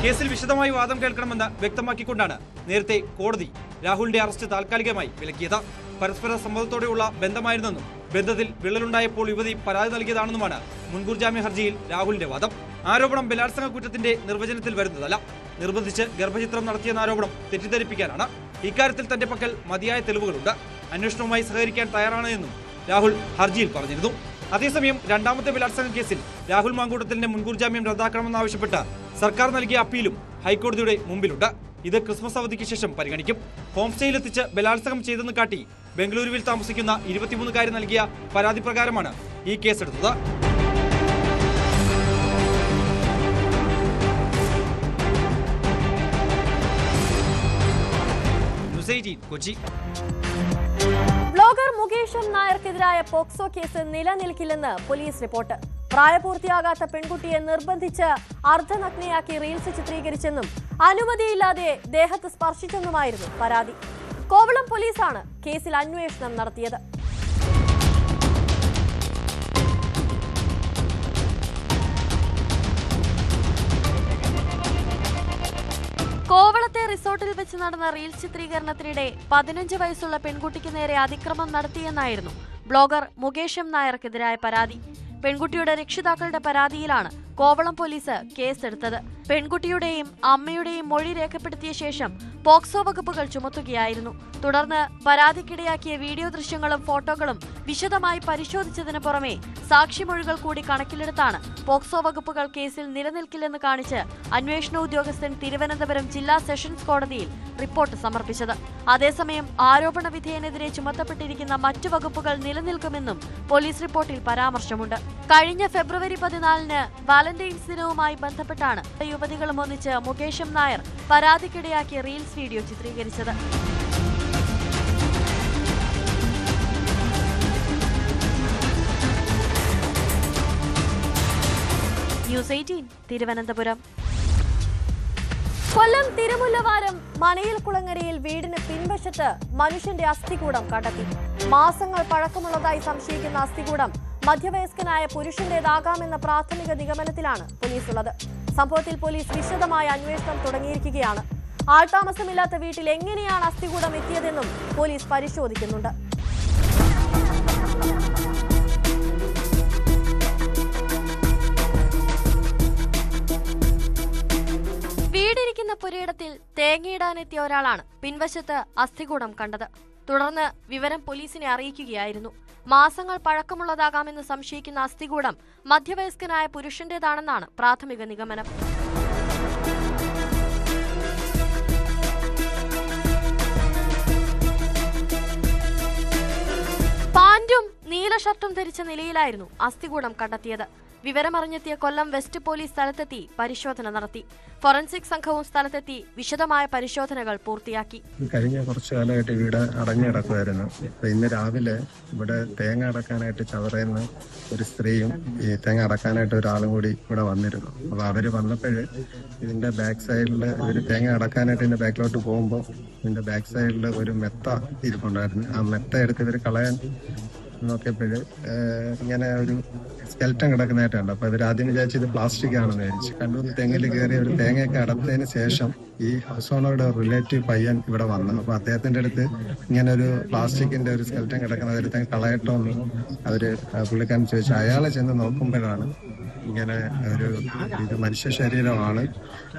കേസിൽ വിശദമായി വാദം കേൾക്കണമെന്ന് വ്യക്തമാക്കിക്കൊണ്ടാണ് നേരത്തെ കോടതി രാഹുലിന്റെ അറസ്റ്റ് താൽക്കാലികമായി വിലക്കിയത്. പരസ്പര സമ്മതത്തോടെയുള്ള ബന്ധമായിരുന്നെന്നും ബന്ധത്തിൽ വിള്ളലുണ്ടായപ്പോൾ യുവതി പരാതി നൽകിയതാണെന്നുമാണ് മുൻകൂർ ജാമ്യ ഹർജിയിൽ രാഹുലിന്റെ വാദം. ആരോപണം ബലാത്സംഗ കുറ്റത്തിന്റെ നിർവചനത്തിൽ വരുന്നതല്ല. നിർബന്ധിച്ച് ഗർഭചിത്രം നടത്തിയെന്ന ആരോപണം തെറ്റിദ്ധരിപ്പിക്കാനാണ്. ഇക്കാര്യത്തിൽ തന്റെ പക്കൽ മതിയായ തെളിവുകളുണ്ട്. അന്വേഷണവുമായി സഹകരിക്കാൻ തയ്യാറാണ് എന്നും രാഹുൽ ഹർജിയിൽ പറഞ്ഞിരുന്നു. അതേസമയം രണ്ടാമത്തെ ബലാത്സംഗ കേസിൽ രാഹുൽ മാങ്കൂട്ടത്തിലിന്റെ മുൻകൂർ ജാമ്യം റദ്ദാക്കണമെന്നാവശ്യപ്പെട്ട് സർക്കാർ നൽകിയ അപ്പീലും ഹൈക്കോടതിയുടെ മുമ്പിലുണ്ട്. ഇത് ക്രിസ്മസ് അവധിക്ക് ശേഷം പരിഗണിക്കും. ഹോം സ്റ്റേയിലെത്തിച്ച് ബലാത്സംഗം ചെയ്തെന്ന് കാട്ടി ബംഗളൂരുവിൽ താമസിക്കുന്ന 23-കാരി നൽകിയ പരാതി പ്രകാരമാണ് ഈ കേസെടുത്തത്. കൊച്ചി. ബ്ലോഗർ മുകേഷ് എം നായർക്കെതിരായ പോക്സോ കേസ് നിലനിൽക്കില്ലെന്ന് പോലീസ് റിപ്പോർട്ട്. പ്രായപൂർത്തിയാകാത്ത പെൺകുട്ടിയെ നിർബന്ധിച്ച് അർദ്ധനഗ്നയാക്കി റീൽസ് ചിത്രീകരിച്ചെന്നും അനുമതിയില്ലാതെ ദേഹത്ത് സ്പർശിച്ചെന്നുമായിരുന്നു പരാതി. കോവളം പോലീസാണ് കേസിൽ അന്വേഷണം നടത്തിയത്. കോവളത്തെ റിസോർട്ടിൽ വെച്ച് നടന്ന റീൽസ് ചിത്രീകരണത്തിനിടെ 15 വയസ്സുള്ള പെൺകുട്ടിക്ക് നേരെ അതിക്രമം നടത്തിയെന്നായിരുന്നു ബ്ലോഗർ മുകേഷ് എം നായർക്കെതിരായ പരാതി. പെൺകുട്ടിയുടെ രക്ഷിതാക്കളുടെ പരാതിയിലാണ് കോവളം പോലീസ് കേസെടുത്തത്. പെൺകുട്ടിയുടെയും അമ്മയുടെയും മൊഴി രേഖപ്പെടുത്തിയ ശേഷം പോക്സോ വകുപ്പുകൾ ചുമത്തുകയായിരുന്നു. തുടർന്ന് പരാതിക്കിടയാക്കിയ വീഡിയോ ദൃശ്യങ്ങളും ഫോട്ടോകളും വിശദമായി പരിശോധിച്ചതിന് പുറമെ സാക്ഷിമൊഴികൾ കൂടി കണക്കിലെടുത്താണ് പോക്സോ വകുപ്പുകൾ കേസിൽ നിലനിൽക്കില്ലെന്ന് കാണിച്ച് അന്വേഷണ ഉദ്യോഗസ്ഥൻ തിരുവനന്തപുരം ജില്ലാ സെഷൻസ് കോടതിയിൽ റിപ്പോർട്ട് സമർപ്പിച്ചത്. അതേസമയം ആരോപണ വിധേയനെതിരെ ചുമത്തപ്പെട്ടിരിക്കുന്ന മറ്റു വകുപ്പുകൾ നിലനിൽക്കുമെന്നും പോലീസ് റിപ്പോർട്ടിൽ പരാമർശമുണ്ട്. കഴിഞ്ഞ ഫെബ്രുവരി 14-ന് വാലന്റൈൻസ് ദിനവുമായി ബന്ധപ്പെട്ടാണ് യുവതികളും ഒന്നിച്ച് മുകേഷ് എം നായർ പരാതിക്കിടയാക്കിയ റീൽസ് വീഡിയോ ചിത്രീകരിച്ചത്. ന്യൂസ് 18 തിരുവനന്തപുരം. കൊല്ലം തിരുമുല്ലവാരം മനയിൽ കുളങ്ങരയിൽ വീടിന് പിൻവശത്ത് മനുഷ്യന്റെ അസ്ഥികൂടം കണ്ടെത്തി. മാസങ്ങൾ പഴക്കമുള്ളതായി സംശയിക്കുന്ന അസ്ഥികൂടം മധ്യവയസ്കനായ പുരുഷന്റേതാകാമെന്ന പ്രാഥമിക നിഗമനത്തിലാണ് പോലീസുള്ളത്. സംഭവത്തിൽ പോലീസ് വിശദമായ അന്വേഷണം തുടങ്ങിയിരിക്കുകയാണ്. ആൾതാമസമില്ലാത്ത വീട്ടിൽ എങ്ങനെയാണ് അസ്ഥികൂടം എത്തിയതെന്നും പോലീസ് പരിശോധിക്കുന്നുണ്ട്. വീടിരിക്കുന്ന പുരയിടത്തിൽ തേങ്ങയിടാനെത്തിയ ഒരാളാണ് പിൻവശത്ത് അസ്ഥികൂടം കണ്ടത്. തുടർന്ന് വിവരം പോലീസിനെ അറിയിക്കുകയായിരുന്നു. മാസങ്ങൾ പഴക്കമുള്ളതാകാമെന്ന് സംശയിക്കുന്ന അസ്ഥികൂടം മധ്യവയസ്കനായ പുരുഷന്റേതാണെന്നാണ് പ്രാഥമിക നിഗമനം. പാന്റും നീല ഷർട്ടും ധരിച്ച നിലയിലായിരുന്നു അസ്ഥികൂടം കണ്ടെത്തിയത്. വിവരമറിഞ്ഞെത്തിയ കൊല്ലം വെസ്റ്റ് പോലീസ് സ്ഥലത്തെത്തി പരിശോധന നടത്തി. ഫോറൻസിക് സംഘവും സ്ഥലത്തെത്തി വിശദമായ പരിശോധനകൾ പൂർത്തിയാക്കി. കഴിഞ്ഞ കുറച്ചു കാലമായിട്ട് വീട് അടഞ്ഞു കിടക്കുമായിരുന്നു. ഇന്ന് രാവിലെ ഇവിടെ തേങ്ങ അടക്കാനായിട്ട് ചവറയുന്ന ഒരു സ്ത്രീയും ഈ തേങ്ങ അടക്കാനായിട്ട് ഒരാളും കൂടി ഇവിടെ വന്നിരുന്നു. അപ്പൊ അവര് വന്നപ്പോഴ് ഇതിന്റെ ബാക്ക് സൈഡിൽ ഇവര് തേങ്ങ അടക്കാനായിട്ട് ഇതിന്റെ ബാക്കിലോട്ട് പോകുമ്പോൾ ഇതിന്റെ ബാക്ക് സൈഡിൽ ഒരു മെത്ത ഇരിപ്പുണ്ടായിരുന്നു. ആ മെത്ത എടുത്ത് ഇവര് കളയാൻ നോക്കിയപ്പോഴ് ഇങ്ങനെ ഒരു സ്കെൽറ്റൻ കിടക്കുന്നതായിട്ടുണ്ട്. അപ്പൊ ഇവർ ആദ്യം വിചാരിച്ചു ഇത് പ്ലാസ്റ്റിക് ആണെന്ന് വിചാരിച്ചു. കണ്ണൂർ തെങ്ങിൽ കയറി ഒരു തേങ്ങയൊക്കെ അടത്തതിന് ശേഷം ഈ ഹൗസ് ഓണറുടെ റിലേറ്റീവ് പയ്യൻ ഇവിടെ വന്നു. അപ്പൊ അദ്ദേഹത്തിന്റെ അടുത്ത് ഇങ്ങനെ ഒരു പ്ലാസ്റ്റിക്കിന്റെ ഒരു സ്കെൽറ്റൻ കിടക്കുന്നത് എടുത്ത് കളയട്ടോ എന്ന് അവര് പുള്ളിക്കാരൻ ചോദിച്ചു. അയാളെ ചെന്ന് നോക്കുമ്പോഴാണ് ഇങ്ങനെ ഒരു ഇത് മനുഷ്യ ശരീരമാണ്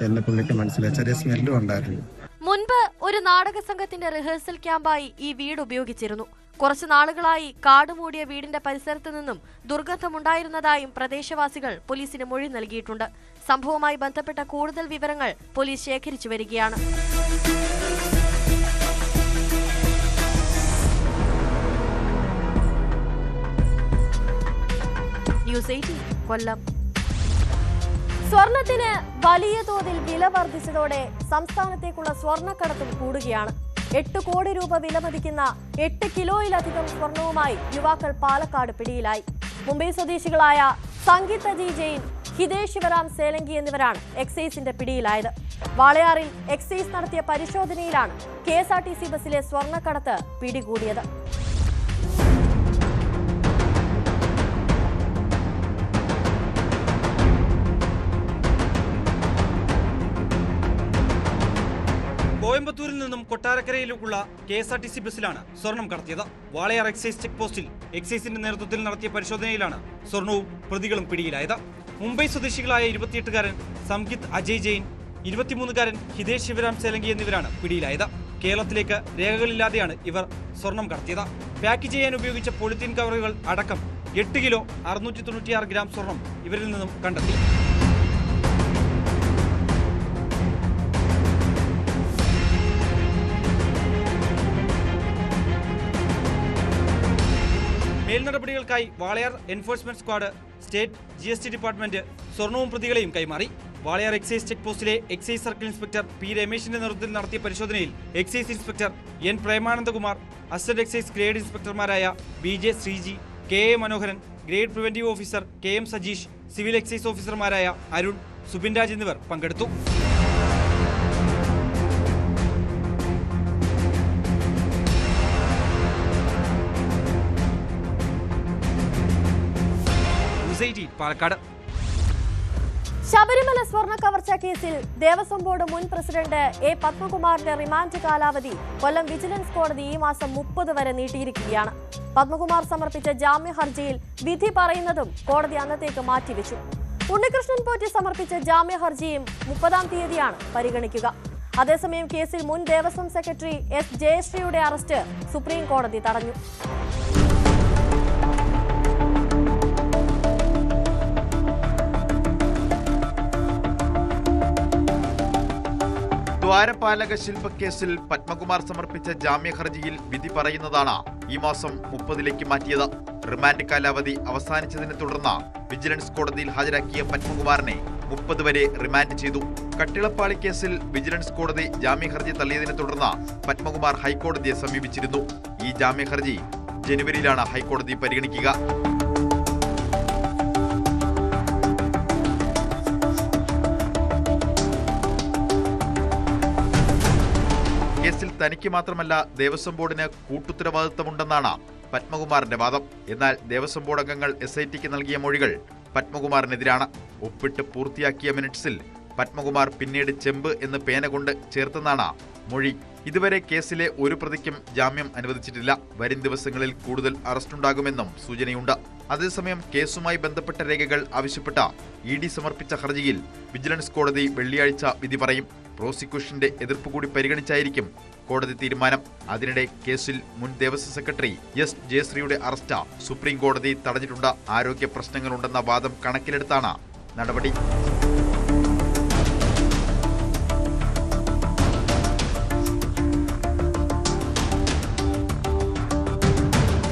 എന്ന് പുള്ളിക്ക് മനസ്സിലായി. ചെറിയ സ്മെല്ലും ഉണ്ടായിരുന്നു. മുൻപ് ഒരു നാടക സംഘത്തിന്റെ റിഹേഴ്സൽ ക്യാമ്പായി ഈ വീട് ഉപയോഗിച്ചിരുന്നു. കുറച്ചു നാളുകളായി കാടുമൂടിയ വീടിന്റെ പരിസരത്ത് നിന്നും ദുർഗന്ധമുണ്ടായിരുന്നതായും പ്രദേശവാസികൾ പോലീസിന് മൊഴി നൽകിയിട്ടുണ്ട്. സംഭവവുമായി ബന്ധപ്പെട്ട കൂടുതൽ വിവരങ്ങൾ പോലീസ് ശേഖരിച്ചു വരികയാണ്. ന്യൂസ് 18 കൊല്ലം. സ്വർണത്തിന് വലിയ തോതിൽ വില വർദ്ധിച്ചതോടെ സംസ്ഥാനത്തേക്കുള്ള സ്വർണ്ണക്കടത്തും കൂടുകയാണ്. 8 കോടി രൂപ വിലമതിക്കുന്ന 8 കിലോയിലധികം സ്വർണവുമായി യുവാക്കൾ പാലക്കാട് പിടിയിലായി. മുംബൈ സ്വദേശികളായ സംഗീത ജി ജെയിൻ, ഹിതേഷ് ശിവറാം സേലങ്കി എന്നിവരാണ് എക്സൈസിന്റെ പിടിയിലായത്. വാളയാറിൽ എക്സൈസ് നടത്തിയ പരിശോധനയിലാണ് KSRTC ബസ്സിലെ സ്വർണ്ണക്കടത്ത് പിടികൂടിയത്. കോയമ്പത്തൂരിൽ നിന്നും കൊട്ടാരക്കരയിലേക്കുള്ള KSRTC ബസ്സിലാണ് സ്വർണം കടത്തിയത്. വാളയാർ എക്സൈസ് ചെക്ക് പോസ്റ്റിൽ എക്സൈസിന്റെ നേതൃത്വത്തിൽ നടത്തിയ പരിശോധനയിലാണ് സ്വർണവും പ്രതികളും പിടിയിലായത്. മുംബൈ സ്വദേശികളായ 28-കാരൻ സംഗീത് അജയ് ജെയിൻ, 23-കാരൻ ഹിതേഷ് ശിവരാം സേലങ്കി എന്നിവരാണ് പിടിയിലായത്. കേരളത്തിലേക്ക് രേഖകളില്ലാതെയാണ് ഇവർ സ്വർണം കടത്തിയത്. പാക്ക് ചെയ്യാൻ ഉപയോഗിച്ച പോളിത്തീൻ കവറുകൾ അടക്കം 8 കിലോ 696 ഗ്രാം സ്വർണം ഇവരിൽ നിന്നും കണ്ടെത്തി. മേൽനടപടികൾക്കായി Walayar enforcement squad, state GST department സ്വർണവും പ്രതികളെയും കൈമാറി. വാളയാർ എക്സൈസ് ചെക്ക് പോസ്റ്റിലെ എക്സൈസ് സർക്കിൾ ഇൻസ്പെക്ടർ P രമേശിന്റെ നേതൃത്വത്തിൽ നടത്തിയ പരിശോധനയിൽ excise inspector N Premanandakumar, assistant excise grade ഇൻസ്പെക്ടർമാരായ BJ Sreeji, KA Manoharan, grade preventive officer KM Sajeesh, civil excise ഓഫീസർമാരായ അരുൺ, സുബിൻ രാജ് എന്നിവർ പങ്കെടുത്തു. പാലക്കാട്. ശബരിമല സ്വർണ്ണ കവർച്ച കേസിൽ ദേവസ്വം ബോർഡ് മുൻ പ്രസിഡന്റ് A പത്മകുമാറിന്റെ റിമാൻഡ് കാലാവധി കൊല്ലം വിജിലൻസ് കോടതി ഈ മാസം 30 വരെ നീട്ടിയിരിക്കുകയാണ്. പത്മകുമാർ സമർപ്പിച്ച ജാമ്യ ഹർജിയിൽ വിധി പറയുന്നതും കോടതി അന്നത്തേക്ക് മാറ്റിവെച്ചു. ഉണ്ണികൃഷ്ണൻ പോറ്റി സമർപ്പിച്ച ജാമ്യ ഹർജിയും 30-ാം തീയതിയാണ് പരിഗണിക്കുക. അതേസമയം കേസിൽ മുൻ ദേവസ്വം സെക്രട്ടറി S ജയശ്രീയുടെ അറസ്റ്റ് സുപ്രീം കോടതി തടഞ്ഞു. ദ്വാരപാലക ശില്പക്കേസിൽ പത്മകുമാർ സമർപ്പിച്ച ജാമ്യ ഹർജിയിൽ വിധി പറയുന്നതാണ് ഈ മാസം 30-ലേക്ക് മാറ്റിയത്. റിമാൻഡ് കാലാവധി അവസാനിച്ചതിനെ തുടർന്ന് വിജിലൻസ് കോടതിയിൽ ഹാജരാക്കിയ പത്മകുമാറിനെ 30 വരെ റിമാൻഡ് ചെയ്തു. കട്ടിളപ്പാളി കേസിൽ വിജിലൻസ് കോടതി ജാമ്യ ഹർജി തള്ളിയതിനെ തുടർന്ന് പത്മകുമാർ ഹൈക്കോടതിയെ സമീപിച്ചിരുന്നു. ഈ ജാമ്യ ഹർജി ജനുവരിയിലാണ് ഹൈക്കോടതി പരിഗണിക്കുക. കേസിൽ തനിക്ക് മാത്രമല്ല ദേവസ്വം ബോർഡിന് കൂട്ടുത്തരവാദിത്തമുണ്ടെന്നാണ് പത്മകുമാറിന്റെ വാദം. എന്നാൽ ദേവസ്വം ബോർഡ് അംഗങ്ങൾ SITക്ക് നൽകിയ മൊഴികൾ പത്മകുമാറിനെതിരാണ്. ഒപ്പിട്ട് പൂർത്തിയാക്കിയ മിനിറ്റ്സിൽ പത്മകുമാർ പിന്നീട് ചെമ്പ് എന്ന് പേന കൊണ്ട് ചേർത്തെന്നാണ് മൊഴി. ഇതുവരെ കേസിലെ ഒരു പ്രതിക്കും ജാമ്യം അനുവദിച്ചിട്ടില്ല. വരും ദിവസങ്ങളിൽ കൂടുതൽ അറസ്റ്റുണ്ടാകുമെന്നും സൂചനയുണ്ട്. അതേസമയം കേസുമായി ബന്ധപ്പെട്ട രേഖകൾ ആവശ്യപ്പെട്ട ED സമർപ്പിച്ച ഹർജിയിൽ വിജിലൻസ് കോടതി വെള്ളിയാഴ്ച വിധി പറയും. പ്രോസിക്യൂഷന്റെ എതിർപ്പ് കൂടി പരിഗണിച്ചായിരിക്കും കോടതി തീരുമാനം. അതിനിടെ കേസിൽ മുൻ ദേവസ്വം സെക്രട്ടറി S ജയശ്രീയുടെ അറസ്റ്റ് സുപ്രീം കോടതി തടഞ്ഞിട്ടുണ്ട്. ആരോഗ്യ പ്രശ്നങ്ങളുണ്ടെന്ന വാദം കണക്കിലെടുത്താണ് നടപടി.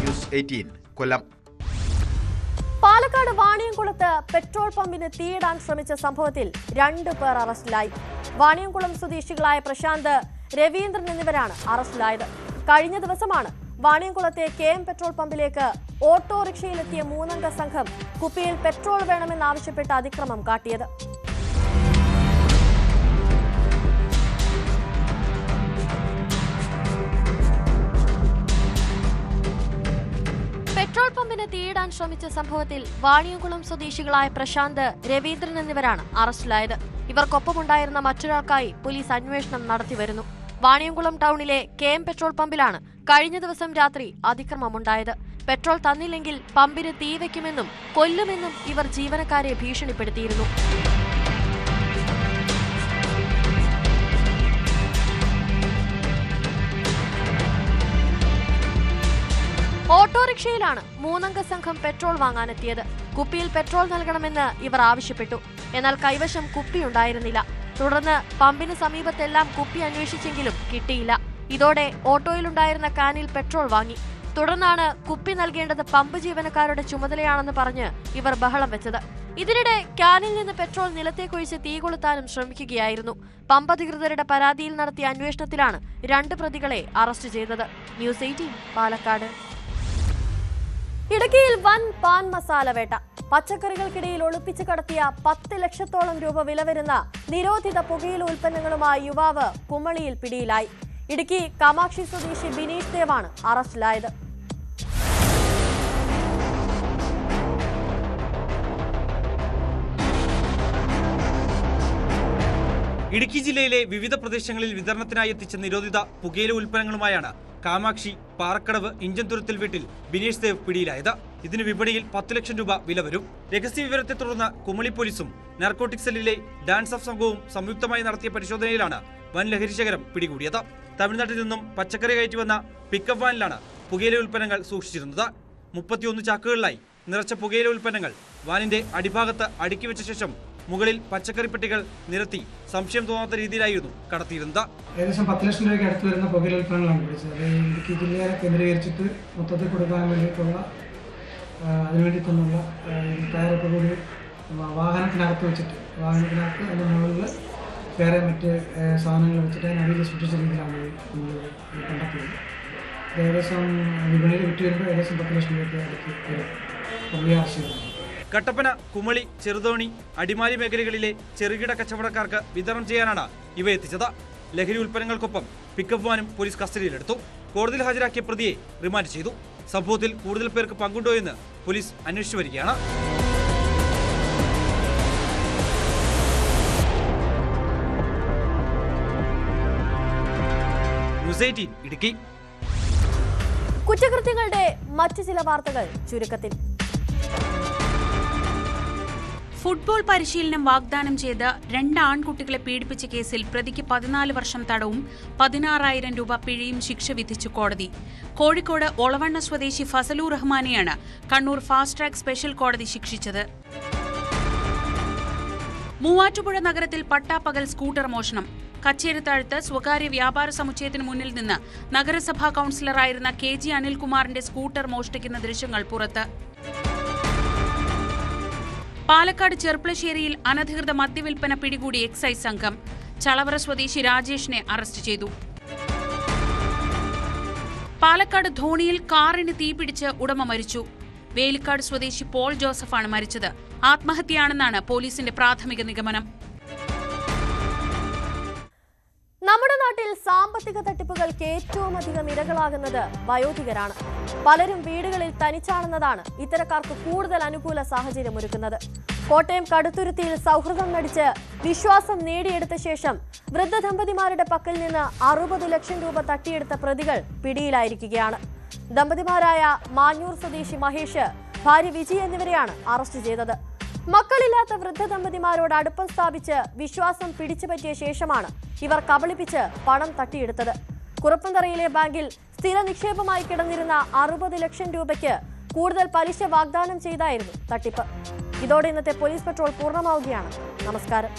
ന്യൂസ് 18 കൊല്ലം. പാലക്കാട് വാണിയംകുളത്ത് പെട്രോൾ പമ്പിന് തീയിടാൻ ശ്രമിച്ച സംഭവത്തിൽ 2 പേർ അറസ്റ്റിലായി. വാണിയംകുളം സ്വദേശികളായ പ്രശാന്ത്, രവീന്ദ്രൻ എന്നിവരാണ് അറസ്റ്റിലായത്. കഴിഞ്ഞ ദിവസമാണ് വാണിയംകുളത്തെ KM പെട്രോൾ പമ്പിലേക്ക് ഓട്ടോറിക്ഷയിലെത്തിയ 3-അംഗ സംഘം കുപ്പിയിൽ പെട്രോൾ വേണമെന്നാവശ്യപ്പെട്ട് അതിക്രമം കാട്ടിയത്. പെട്രോൾ പമ്പിന് തീയിടാൻ ശ്രമിച്ച സംഭവത്തിൽ വാണിയംകുളം സ്വദേശികളായ പ്രശാന്ത്, രവീന്ദ്രൻ എന്നിവരാണ് അറസ്റ്റിലായത്. ഇവർക്കൊപ്പമുണ്ടായിരുന്ന മറ്റൊരാൾക്കായി പോലീസ് അന്വേഷണം നടത്തിവരുന്നു. വാണിയംകുളം ടൗണിലെ KM പെട്രോൾ പമ്പിലാണ് കഴിഞ്ഞ ദിവസം രാത്രി അതിക്രമമുണ്ടായത്. പെട്രോൾ തന്നില്ലെങ്കിൽ പമ്പിന് തീവെക്കുമെന്നും കൊല്ലുമെന്നും ഇവർ ജീവനക്കാരെ ഭീഷണിപ്പെടുത്തിയിരുന്നു. ഓട്ടോറിക്ഷയിലാണ് 3-അംഗ സംഘം പെട്രോൾ വാങ്ങാനെത്തിയത്. കുപ്പിയിൽ പെട്രോൾ നൽകണമെന്ന് ഇവർ ആവശ്യപ്പെട്ടു. എന്നാൽ കൈവശം കുപ്പിയുണ്ടായിരുന്നില്ല. തുടർന്ന് പമ്പിന് സമീപത്തെല്ലാം കുപ്പി അന്വേഷിച്ചെങ്കിലും കിട്ടിയില്ല. ഇതോടെ ഓട്ടോയിലുണ്ടായിരുന്ന കാനിൽ പെട്രോൾ വാങ്ങി. തുടർന്നാണ് കുപ്പി നൽകേണ്ടത് പമ്പ് ജീവനക്കാരുടെ ചുമതലയാണെന്ന് പറഞ്ഞ് ഇവർ ബഹളം വെച്ചത്. ഇതിനിടെ ക്യാനിൽ നിന്ന് പെട്രോൾ നിലത്തേക്കൊഴിച്ച് തീ കൊളുത്താനും ശ്രമിക്കുകയായിരുന്നു. പമ്പ് അധികൃതരുടെ പരാതിയിൽ നടത്തിയ അന്വേഷണത്തിലാണ് 2 പ്രതികളെ അറസ്റ്റ് ചെയ്തത്. ന്യൂസ് 18 പാലക്കാട്. ഇടുക്കിയിൽ വൻ പാൻ മസാല വേട്ട. പച്ചക്കറികൾക്കിടയിൽ ഒളിപ്പിച്ചു കടത്തിയ 10 ലക്ഷത്തോളം രൂപ വില വരുന്ന നിരോധിത പുകയില ഉൽപ്പന്നങ്ങളുമായി യുവാവ് കുമളിയിൽ പിടിയിലായി. ഇടുക്കി കാമാക്ഷി സ്വദേശി ബിനീഷ് ദേവാണ് അറസ്റ്റിലായത്. ഇടുക്കി ജില്ലയിലെ വിവിധ പ്രദേശങ്ങളിൽ വിതരണത്തിനായി എത്തിച്ച നിരോധിത പുകയില ഉൽപ്പന്നങ്ങളുമായാണ് കാമാക്ഷി, പാറക്കടവ്, ഇഞ്ചൻതുരുത്തിൽ വീട്ടിൽ ബിനേഷ് ദേവ് പിടിയിലായത്. ഇതിന് വിപണിയിൽ 10 ലക്ഷം രൂപ വില വരും. രഹസ്യവിവരത്തെ തുടർന്ന് കുമളി പോലീസും നാർക്കോട്ടിക് സെല്ലിലെ ഡാൻസ് ഓഫ് സംഘവും സംയുക്തമായി നടത്തിയ പരിശോധനയിലാണ് വൻ ലഹരിശകരം പിടികൂടിയത്. തമിഴ്നാട്ടിൽ നിന്നും പച്ചക്കറി കയറ്റി വന്ന പിക്കപ്പ് വാനിലാണ് പുകയില ഉൽപ്പന്നങ്ങൾ സൂക്ഷിച്ചിരുന്നത്. 31 ചാക്കുകളിലായി നിറച്ച പുകയില ഉൽപ്പന്നങ്ങൾ വാനിന്റെ അടിഭാഗത്ത് അടുക്കി വെച്ച ശേഷം മുകളിൽ പച്ചക്കറി പെട്ടികൾ നിരത്തി സംശയം തോന്നാത്ത രീതിയിലായിരുന്നു കടത്തിയിരുന്നത്. ഏകദേശം 10 ലക്ഷം രൂപയ്ക്ക് അടുത്ത് വരുന്ന പുകയില ഉൽപ്പന്നങ്ങളാണ് പിടിച്ചത്. അത് ഇടുക്കി ജില്ലയെ കേന്ദ്രീകരിച്ചിട്ട് മൊത്തത്തിൽ കൊടുക്കാൻ വേണ്ടിയിട്ടുള്ള അതിനുവേണ്ടി തന്നുള്ള ടയറൊക്കെ കൂടി വാഹനത്തിനകത്ത് വെച്ചിട്ട് അതിൻ്റെ മുകളിൽ വേറെ മറ്റ് സാധനങ്ങൾ വെച്ചിട്ട് അതിനടിയിൽ സൂക്ഷിച്ച രീതിയിലാണ് നമ്മൾ കണ്ടെത്തിയത്. ഏകദേശം വിപണിയിൽ വിറ്റ് വരുമ്പോൾ ഏകദേശം 10 ലക്ഷം രൂപയ്ക്ക് അടുത്ത് വരും. വലിയ ആശയമാണ്. കട്ടപ്പന, കുമളി, ചെറുതോണി, അടിമാലി മേഖലകളിലെ ചെറുകിട കച്ചവടക്കാർക്ക് വിതരണം ചെയ്യാനാണ് ഇവ എത്തിച്ചത്. ലഹരി ഉൽപ്പന്നങ്ങൾക്കൊപ്പം പിക്കപ്പ് വാനും പോലീസ് കസ്റ്റഡിയിലെടുത്തു. കോടതിയിൽ ഹാജരാക്കിയ പ്രതിയെ റിമാൻഡ് ചെയ്തു. സംഭവത്തിൽ കൂടുതൽ പേർക്ക് പങ്കുണ്ടോ എന്ന് പോലീസ് അന്വേഷിച്ചു വരികയാണ്. ന്യൂസ് 18 ഇടുക്കി. കുറ്റകൃത്യങ്ങളുടെ മറ്റു ചില വാർത്തകൾ ചുരുക്കത്തിൽ. ഫുട്ബോൾ പരിശീലനം വാഗ്ദാനം ചെയ്ത് 2 ആൺകുട്ടികളെ പീഡിപ്പിച്ച കേസിൽ പ്രതിക്ക് 14 വർഷം തടവും 16,000 രൂപ പിഴയും ശിക്ഷ വിധിച്ചു കോടതി. കോഴിക്കോട് ഒളവണ്ണ സ്വദേശി ഫസലു റഹ്മാനെയാണ് കണ്ണൂർ ഫാസ്റ്റ് ട്രാക്ക് സ്പെഷ്യൽ കോടതി ശിക്ഷിച്ചത്. മൂവാറ്റുപുഴ നഗരത്തിൽ പട്ടാപ്പകൽ സ്കൂട്ടർ മോഷണം. കച്ചേരിത്താഴത്ത് സ്വകാര്യ വ്യാപാര സമുച്ചയത്തിന് മുന്നിൽ നിന്ന് നഗരസഭാ കൌൺസിലറായിരുന്ന KG അനിൽകുമാറിന്റെ സ്കൂട്ടർ മോഷ്ടിക്കുന്ന ദൃശ്യങ്ങൾ പുറത്ത്. പാലക്കാട് ചെർപ്പളശ്ശേരിയിൽ അനധികൃത മദ്യവിൽപ്പന പിടികൂടി എക്സൈസ് സംഘം. ചളവറ സ്വദേശി രാജേഷിനെ അറസ്റ്റ് ചെയ്തു. പാലക്കാട് ധോണിയിൽ കാറിന് തീപിടിച്ച് ഉടമ മരിച്ചു. വേലിക്കാട് സ്വദേശി പോൾ ജോസഫാണ് മരിച്ചത്. ആത്മഹത്യയാണെന്നാണ് പോലീസിന്റെ പ്രാഥമിക നിഗമനം. നമ്മുടെ നാട്ടിൽ സാമ്പത്തിക തട്ടിപ്പുകൾക്ക് ഏറ്റവും അധികം ഇരകളാകുന്നത് വയോധികരാണ്. പലരും വീടുകളിൽ തനിച്ചാണെന്നതാണ് ഇത്തരക്കാർക്ക് കൂടുതൽ അനുകൂല സാഹചര്യം ഒരുക്കുന്നത്. കോട്ടയം കടുത്തുരുത്തിയിൽ സൗഹൃദം നടിച്ച് വിശ്വാസം നേടിയെടുത്ത ശേഷം വൃദ്ധ ദമ്പതിമാരുടെ പക്കൽ നിന്ന് 60 ലക്ഷം രൂപ തട്ടിയെടുത്ത പ്രതികൾ പിടിയിലായിരിക്കുകയാണ്. ദമ്പതിമാരായ മാഞ്ഞൂർ സ്വദേശി മഹേഷ്, ഭാര്യ വിജി എന്നിവരെയാണ് അറസ്റ്റ് ചെയ്തത്. മക്കളില്ലാത്ത വൃദ്ധ ദമ്പതിമാരോട് അടുപ്പം സ്ഥാപിച്ച് വിശ്വാസം പിടിച്ചുപറ്റിയ ശേഷമാണ് ഇവർ കബളിപ്പിച്ച് പണം തട്ടിയെടുത്തത്. കുറുപ്പന്തറയിലെ ബാങ്കിൽ സ്ഥിര നിക്ഷേപമായി കിടന്നിരുന്ന 60 ലക്ഷം രൂപയ്ക്ക് കൂടുതൽ പലിശ വാഗ്ദാനം ചെയ്തായിരുന്നു തട്ടിപ്പ്. ഇതോടെ ഇന്നത്തെ പോലീസ് പട്രോൾ പൂർണ്ണമാവുകയാണ്. നമസ്കാരം.